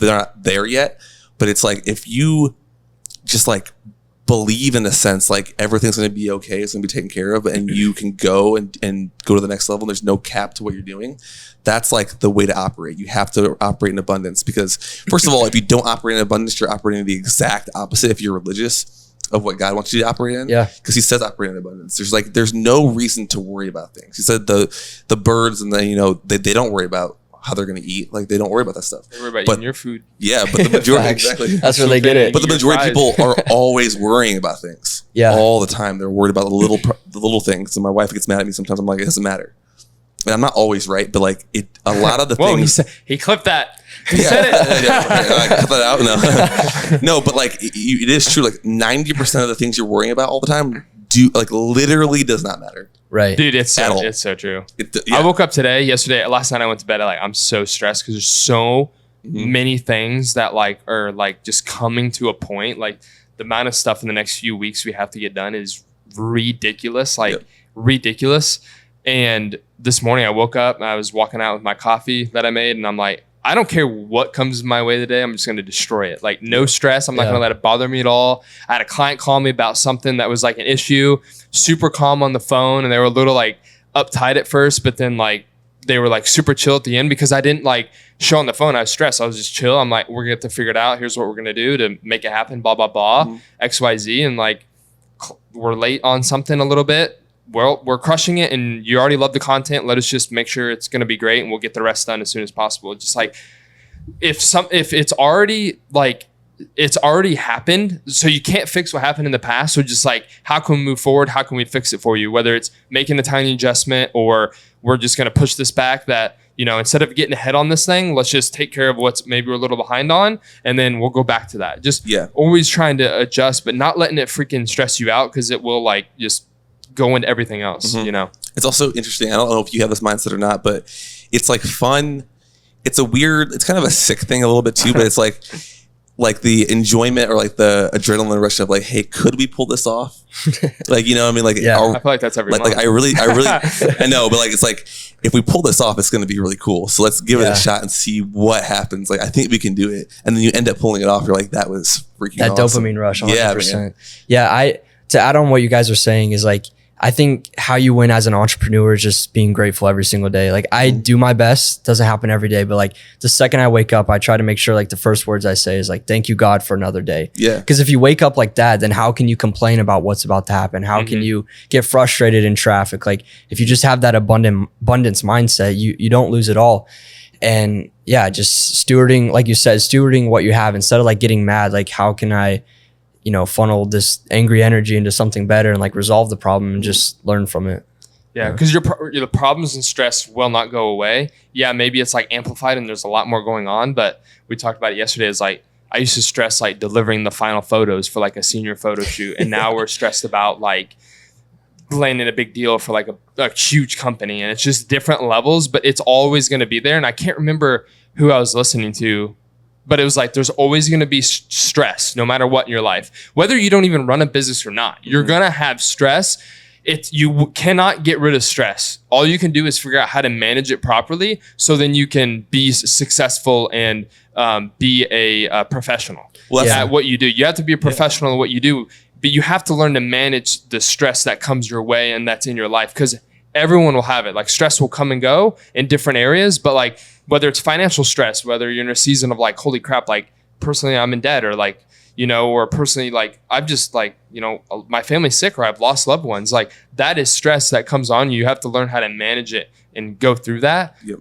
not there yet. But it's like, if you just like believe in a sense, like everything's going to be okay, it's going to be taken care of, and you can go and go to the next level, and there's no cap to what you're doing. That's like the way to operate. You have to operate in abundance because, first of all, if you don't operate in abundance, you're operating the exact opposite if you're religious of what God wants you to operate in. Yeah. Because he says operate in abundance. There's no reason to worry about things. He said the birds and they don't worry about how they're going to eat. Like they don't worry about that stuff. They worry about eating your food. Yeah, but the majority exactly. That's where they get it. But the majority of people are always worrying about things. Yeah, all the time. They're worried about the little things. And my wife gets mad at me sometimes. I'm like, it doesn't matter. And I'm not always right, but like a lot of the things. He clipped that. He said it. I cut that out. No, but like it is true. Like 90% of the things you're worrying about all the time literally does not matter. Right, dude. It's so true. I woke up last night I went to bed. I'm so stressed because there's so many things that like are like just coming to a point. Like the amount of stuff in the next few weeks we have to get done is ridiculous. Ridiculous. And this morning I woke up and I was walking out with my coffee that I made, and I'm like, I don't care what comes my way today. I'm just going to destroy it. Like no stress. I'm not going to let it bother me at all. I had a client call me about something that was like an issue, super calm on the phone. And they were a little like uptight at first, but then like they were like super chill at the end because I didn't like show on the phone. I was stressed. I was just chill. I'm like, we're going to have to figure it out. Here's what we're going to do to make it happen. Blah, blah, blah, XYZ. And like, we're late on something a little bit. Well, we're crushing it and you already love the content. Let us just make sure it's going to be great and we'll get the rest done as soon as possible. Just like if it's already happened, so you can't fix what happened in the past. So just like, how can we move forward? How can we fix it for you? Whether it's making a tiny adjustment or we're just going to push this back that, instead of getting ahead on this thing, let's just take care of what's maybe we're a little behind on. And then we'll go back to that. Just always trying to adjust, but not letting it freaking stress you out. Cause it will like just go into everything else, It's also interesting. I don't know if you have this mindset or not, but it's like fun. It's kind of a sick thing a little bit too, but it's like like the enjoyment or like the adrenaline rush of like, hey, could we pull this off? Like, you know what I mean? Like, Yeah. I feel like that's every month. like I really, I know, but like, it's like, if we pull this off, it's going to be really cool. So let's give it a shot and see what happens. Like, I think we can do it. And then you end up pulling it off. You're like, that was freaking That awesome. dopamine rush, 100%. Yeah, man. Yeah, to add on what you guys are saying is like, I think how you win as an entrepreneur is just being grateful every single day. Like I do my best, doesn't happen every day, but like the second I wake up, I try to make sure like the first words I say is like, thank you God for another day. Yeah. Because if you wake up like that, then how can you complain about what's about to happen? How can you get frustrated in traffic? Like if you just have that abundance mindset, you don't lose it all. And yeah, just stewarding, like you said, stewarding what you have instead of like getting mad. Like how can I, funnel this angry energy into something better and like resolve the problem and just learn from it. Yeah, because the problems and stress will not go away. Yeah, maybe it's like amplified and there's a lot more going on, but we talked about it yesterday. Is like I used to stress like delivering the final photos for like a senior photo shoot, and now we're stressed about like landing a big deal for like a huge company, and it's just different levels, but it's always going to be there. And I can't remember who I was listening to, but it was like, there's always going to be stress no matter what in your life, whether you don't even run a business or not, you're going to have stress. You cannot get rid of stress. All you can do is figure out how to manage it properly. So then you can be successful and be a professional at what you do. You have to be a professional in what you do, but you have to learn to manage the stress that comes your way and that's in your life, because everyone will have it. Like stress will come and go in different areas, but like whether it's financial stress, whether you're in a season of like, holy crap, like personally I'm in debt, or like, or personally, like I've just like, my family's sick or I've lost loved ones. Like that is stress that comes on you. You have to learn how to manage it and go through that. Yep.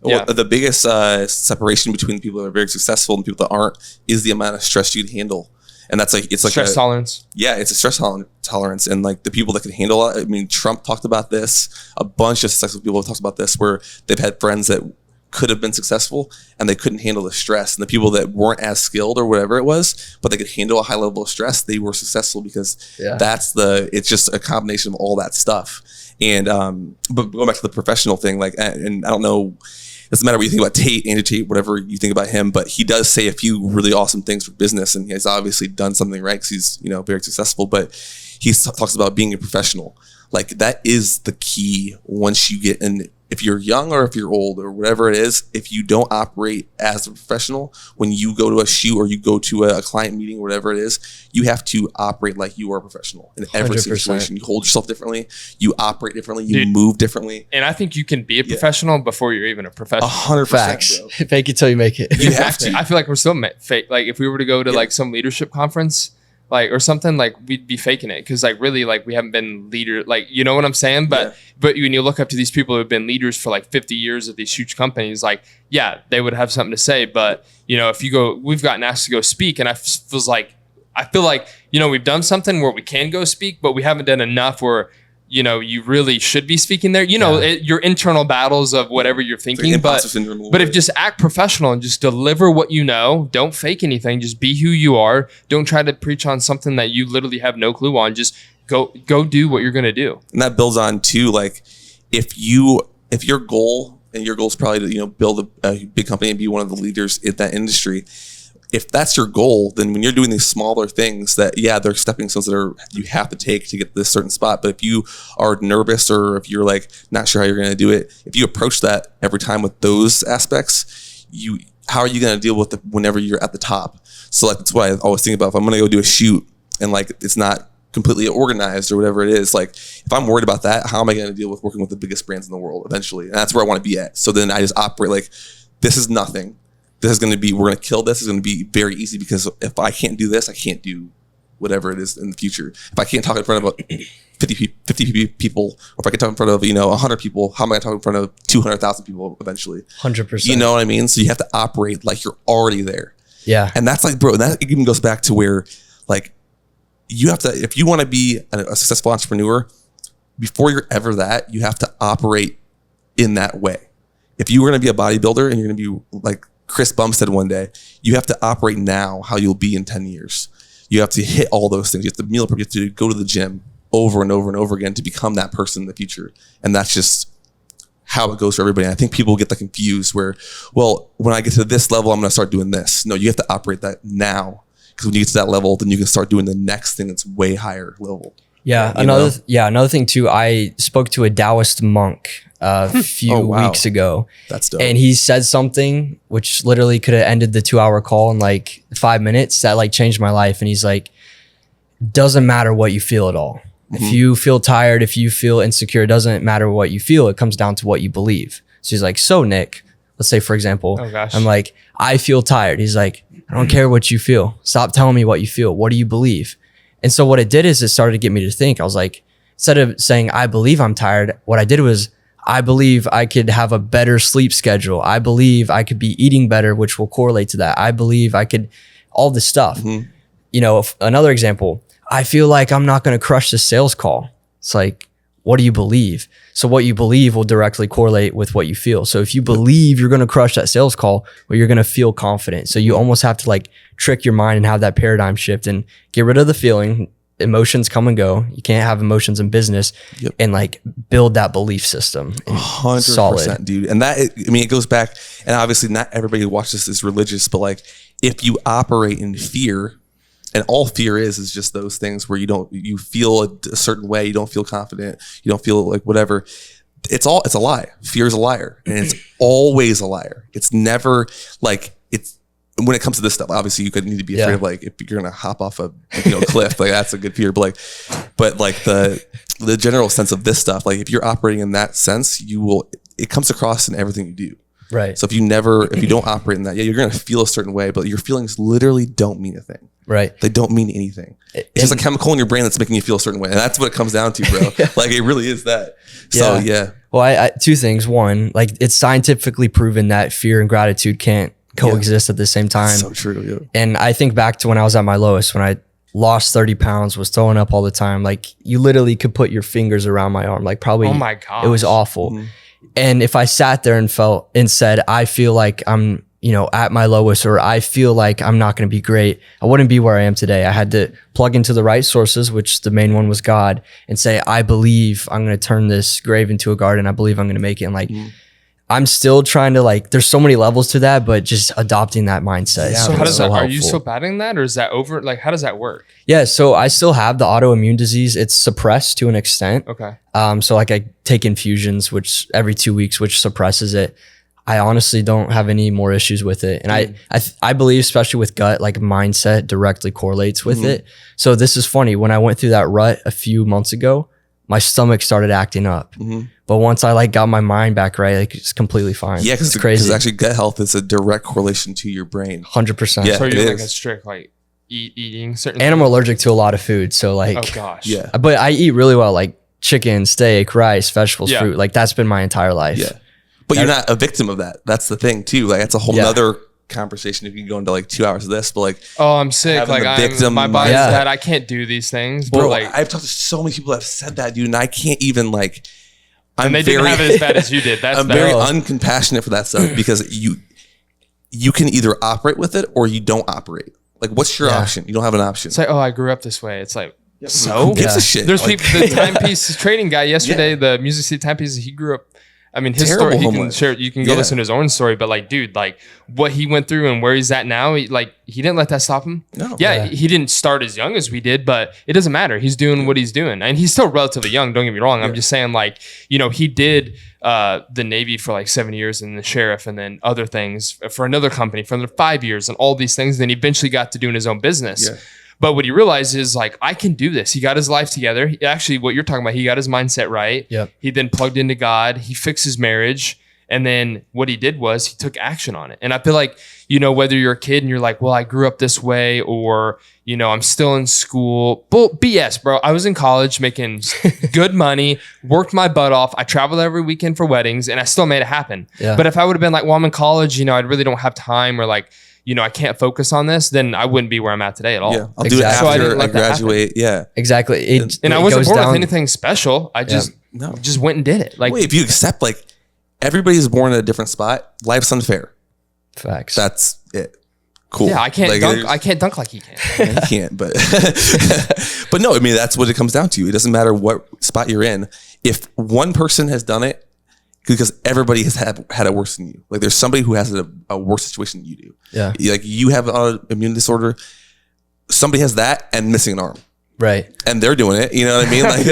Well, the biggest separation between people that are very successful and people that aren't is the amount of stress you can handle. And that's like, it's like stress tolerance. Yeah, it's a stress tolerance. And like the people that can handle it, I mean, Trump talked about this. A bunch of successful people have talked about this, where they've had friends that could have been successful and they couldn't handle the stress. And the people that weren't as skilled or whatever it was, but they could handle a high level of stress, they were successful, because it's just a combination of all that stuff. And but going back to the professional thing, like, and I don't know, it doesn't matter what you think about Andrew Tate, whatever you think about him, but he does say a few really awesome things for business, and he's obviously done something right because he's very successful. But he talks about being a professional. Like that is the key. Once you get in, if you're young or if you're old or whatever it is, if you don't operate as a professional, when you go to a shoot or you go to a client meeting or whatever it is, you have to operate like you are a professional in every 100%. situation. You hold yourself differently, you operate differently, you move differently. And I think you can be a professional before you're even a professional. 100%. Facts. Bro. Fake it till you make it. You have to. I feel like we're still fake. Like if we were to go to like some leadership conference, like or something, like we'd be faking it, because like really like we haven't been leader, like you know what I'm saying. But when you look up to these people who have been leaders for like 50 years at these huge companies, like they would have something to say. But if you go, we've gotten asked to go speak, and I feel like we've done something where we can go speak, but we haven't done enough where you really should be speaking there. Your internal battles of whatever you're thinking, but if just act professional and just deliver what you know, don't fake anything. Just be who you are. Don't try to preach on something that you literally have no clue on. Just go do what you're going to do. And that builds on too, like if your goal, and your goal is probably to build a big company and be one of the leaders in that industry. If that's your goal, then when you're doing these smaller things that, they're stepping stones that you have to take to get to this certain spot. But if you are nervous, or if you're like not sure how you're going to do it, if you approach that every time with those aspects, how are you going to deal with it whenever you're at the top? So like, that's what I always think about. If I'm going to go do a shoot and like it's not completely organized or whatever it is, like if I'm worried about that, how am I going to deal with working with the biggest brands in the world eventually? And that's where I want to be at. So then I just operate like, this is nothing. We're going to kill this. It's going to be very easy, because if I can't do this, I can't do whatever it is in the future. If I can't talk in front of 50 people, or if I can talk in front of 100 people, how am I going to talk in front of 200,000 people eventually? 100%. You know what I mean? So you have to operate like you're already there. Yeah. And that's like, bro, that even goes back to where like you have to, if you want to be a successful entrepreneur, before you're ever that, you have to operate in that way. If you were going to be a bodybuilder and you're going to be like Chris Bumstead one day, you have to operate now how you'll be in 10 years. You have to hit all those things. You have to meal prep. You have to go to the gym over and over and over again to become that person in the future. And that's just how it goes for everybody. And I think people get that confused where, well, when I get to this level, I'm going to start doing this. No, you have to operate that now, because when you get to that level, then you can start doing the next thing that's way higher level. Yeah. Another thing too, I spoke to a Taoist monk a few weeks ago. That's dope. And he said something which literally could have ended the 2-hour call in like 5 minutes that like changed my life. And he's like, doesn't matter what you feel at all. If you feel tired, if you feel insecure, it doesn't matter what you feel. It comes down to what you believe. So he's like, so Nick, let's say for example, I'm like, I feel tired. He's like, I don't care what you feel. Stop telling me what you feel. What do you believe? And so what it did is it started to get me to think. I was like, instead of saying, I believe I'm tired, what I did was, I believe I could have a better sleep schedule. I believe I could be eating better, which will correlate to that. I believe I could, all this stuff. You know, another example, I feel like I'm not going to crush this sales call. It's like, what do you believe? So what you believe will directly correlate with what you feel. So if you believe you're going to crush that sales call, well, you're going to feel confident. So you almost have to like trick your mind and have that paradigm shift and get rid of the feeling. Emotions come and go. You can't have emotions in business. And like build that belief system. 100%, dude. And that, I mean, it goes back, and obviously not everybody who watches this is religious, but like if you operate in fear, and all fear is just those things where you feel a certain way, you don't feel confident, you don't feel like whatever. It's a lie. Fear is a liar, and it's always a liar. It's never like, it's when it comes to this stuff. Obviously, you could need to be afraid of like if you're gonna hop off a cliff, like that's a good fear. But like the general sense of this stuff, like if you're operating in that sense, it comes across in everything you do. Right. So if you don't operate in that, you're gonna feel a certain way, but your feelings literally don't mean a thing. Right. They don't mean anything. It's just a chemical in your brain that's making you feel a certain way. And that's what it comes down to, bro. Like it really is that. So yeah. Well, I two things. One, like it's scientifically proven that fear and gratitude can't coexist at the same time. So true. Yeah. And I think back to when I was at my lowest, when I lost 30 pounds, was throwing up all the time. Like you literally could put your fingers around my arm. Like probably, oh my gosh, it was awful. And if I sat there and said, I feel like I'm, at my lowest, or I feel like I'm not going to be great, I wouldn't be where I am today. I had to plug into the right sources, which the main one was God, and say, I believe I'm going to turn this grave into a garden. I believe I'm going to make it. And like, I'm still trying to there's so many levels to that, but just adopting that mindset. Yeah. So how does that, are you still battling that, or is that over? Like, how does that work? Yeah. So I still have the autoimmune disease. It's suppressed to an extent. Okay. So like I take infusions, which every 2 weeks, which suppresses it. I honestly don't have any more issues with it. And I believe, especially with gut, like mindset directly correlates with it. So this is funny. When I went through that rut a few months ago, my stomach started acting up. But once I got my mind back right, it's completely fine. Yeah, because it's crazy. Because actually gut health is a direct correlation to your brain. 100%. Yeah, so you're like a strict eating certain. And I'm allergic to a lot of food. So oh gosh. Yeah. But I eat really well, like chicken, steak, rice, vegetables, fruit. Like that's been my entire life. Yeah. But you're not a victim of that. That's the thing too. Like that's a whole nother conversation. If you can go into 2 hours of this, but oh, I'm sick. Like my body's that I can't do these things. But bro, I've talked to so many people that have said that, dude, and I can't even and they didn't have it as bad as you did. I'm very uncompassionate for that stuff because you can either operate with it or you don't operate. Like, what's your option? You don't have an option. It's like, oh, I grew up this way. It's like, so who gives a shit? There's people. The timepiece trading guy yesterday, the Music City timepiece. He grew up. I mean, his story, he can share. You can go listen to his own story, but dude, what he went through and where he's at now, he didn't let that stop him. No, he didn't start as young as we did, but it doesn't matter. He's doing what he's doing, and he's still relatively young. Don't get me wrong. I'm just saying, he did the Navy for 7 years and the sheriff, and then other things for another company for another 5 years, and all these things. Then he eventually got to doing his own business. Yeah. But what he realized is I can do this. He got his life together. Actually, what you're talking about, he got his mindset right. Yep. He then plugged into God. He fixed his marriage. And then what he did was he took action on it. And I feel like, whether you're a kid and you're like, well, I grew up this way, or, I'm still in school. BS, bro. I was in college making good money, worked my butt off. I traveled every weekend for weddings and I still made it happen. Yeah. But if I would have been like, well, I'm in college, I really don't have time, or I can't focus on this, then I wouldn't be where I'm at today at all. Yeah, I'll do it after I graduate. Yeah, exactly. And I wasn't born with anything special. I just went and did it. Wait, if you accept everybody's born at a different spot, life's unfair. Facts. That's it. Cool. Yeah, I can't dunk. I can't dunk like he can. He can't, but but no, I mean that's what it comes down to. It doesn't matter what spot you're in. If one person has done it because everybody has had it worse than you. Like there's somebody who has a worse situation than you do. Yeah. Like you have an autoimmune disorder. Somebody has that and missing an arm. Right. And they're doing it. You know what I mean? Like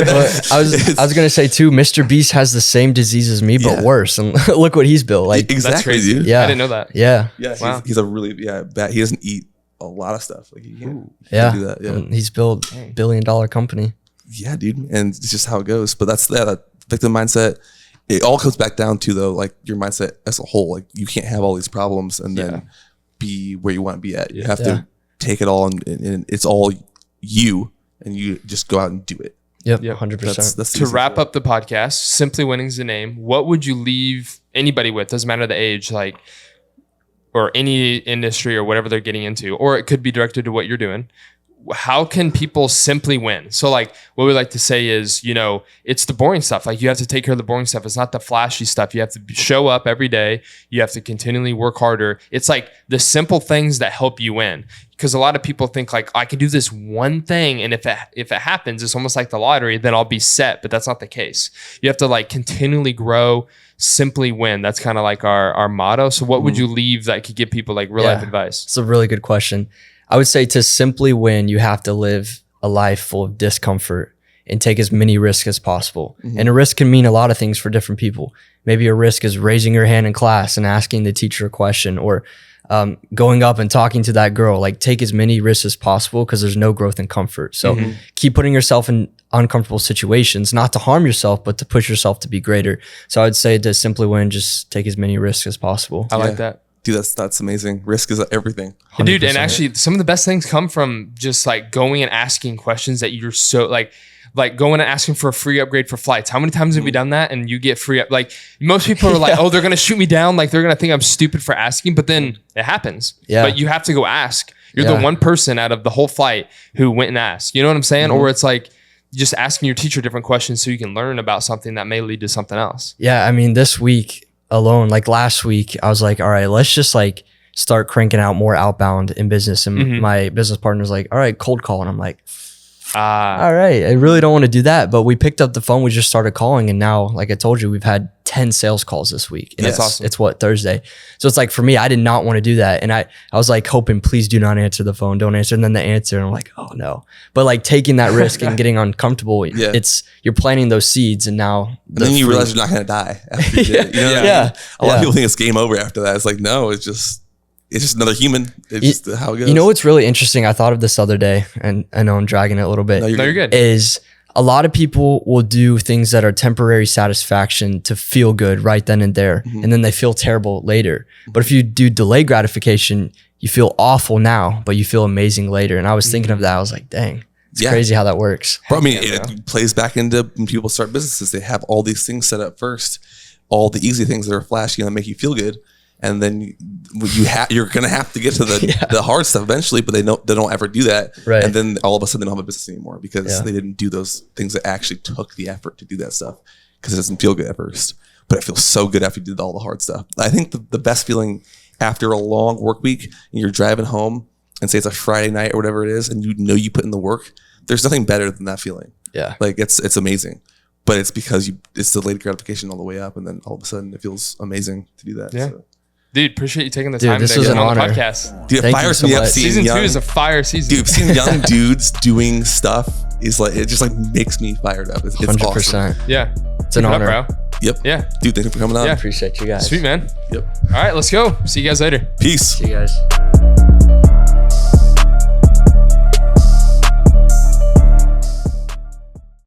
I was gonna say too, Mr. Beast has the same disease as me, but worse. And look what he's built. Like exactly, that's crazy. dude. Yeah. I didn't know that. Yeah. Yeah. Wow. He's a really bad. He doesn't eat a lot of stuff. Like he can't do that. Yeah. And he's built $1 billion company. Yeah, dude. And it's just how it goes. But that's that victim mindset. It all comes back down to though, like your mindset as a whole. Like you can't have all these problems and then be where you want to be at. You have to take it all and it's all you, and you just go out and do it. Yep. 100%. That's To wrap up the podcast, Simply Winning's the name. What would you leave anybody with? Doesn't matter the age, like, or any industry or whatever they're getting into, or it could be directed to what you're doing. How can people simply win? So like what we like to say is, you know, it's the boring stuff. Like you have to take care of the boring stuff. It's not the flashy stuff. You have to show up every day. You have to continually work harder. It's like the simple things that help you win. Because a lot of people think like, I can do this one thing, and if it happens, it's almost like the lottery, then I'll be set. But that's not the case. You have to like continually grow, simply win. That's kind of like our motto. So what would you leave that could give people like real life advice? It's a really good question. I would say to simply win, you have to live a life full of discomfort and take as many risks as possible. And a risk can mean a lot of things for different people. Maybe a risk is raising your hand in class and asking the teacher a question, or going up and talking to that girl. Like take as many risks as possible, because there's no growth in comfort. So keep putting yourself in uncomfortable situations, not to harm yourself, but to push yourself to be greater. So I would say to simply win, just take as many risks as possible. I like that. Dude, that's amazing. Risk is everything. Dude, and actually some of the best things come from just like going and asking questions that you're so like going and asking for a free upgrade for flights. How many times have we done that and you get free up? Like most people are like, oh, they're going to shoot me down. Like they're going to think I'm stupid for asking, but then it happens. Yeah. But you have to go ask. You're the one person out of the whole flight who went and asked. You know what I'm saying? Or it's like just asking your teacher different questions so you can learn about something that may lead to something else. Yeah. I mean, this week alone, like last week, I was like, all right, let's just like start cranking out more outbound in business. And my business partner's like, all right, cold call. And I'm like, all right, I really don't want to do that. But we picked up the phone, we just started calling. And now, like I told you, we've had 10 sales calls this week. And That's awesome. It's what, Thursday. So it's like, for me, I did not want to do that. And I was like hoping, please do not answer the phone. Don't answer. And then the answer, and I'm like, oh no. But like taking that risk and getting uncomfortable, you're planting those seeds. And now then you realize you're not going to die after you did it. You know what I mean? A lot of people think it's game over after that. It's like, no, it's just another human. It's just how it goes. You know what's really interesting? I thought of this the other day, and I know I'm dragging it a little bit. No, you're good. Is a lot of people will do things that are temporary satisfaction to feel good right then and there, and then they feel terrible later. But if you do delay gratification, you feel awful now, but you feel amazing later. And I was thinking of that. I was like, dang, it's crazy how that works. Bro, I mean, it plays back into when people start businesses. They have all these things set up first, all the easy things that are flashy and that make you feel good. And then you're gonna have to get to the hard stuff eventually, but they don't ever do that. Right. And then all of a sudden they don't have a business anymore because they didn't do those things that actually took the effort to do that stuff, because it doesn't feel good at first, but it feels so good after you did all the hard stuff. I think the best feeling after a long work week and you're driving home and say it's a Friday night or whatever it is, and you know you put in the work, there's nothing better than that feeling. Yeah. Like it's amazing. But it's because it's delayed gratification all the way up, and then all of a sudden it feels amazing to do that. Yeah. So. Dude, appreciate you taking the time this to was come an on the honor. podcast. Dude, it fires me up seeing Season 2 young, is a fire season. dude, seeing young dudes doing stuff is like, it just like makes me fired up. It's 100%. awesome. Yeah. It's an Keep it honor. up, bro. Yep. Yeah. Dude, thank you for coming on. Yeah. Appreciate you guys. Sweet, man. Yep. All right, let's go. See you guys later. Peace. See you guys.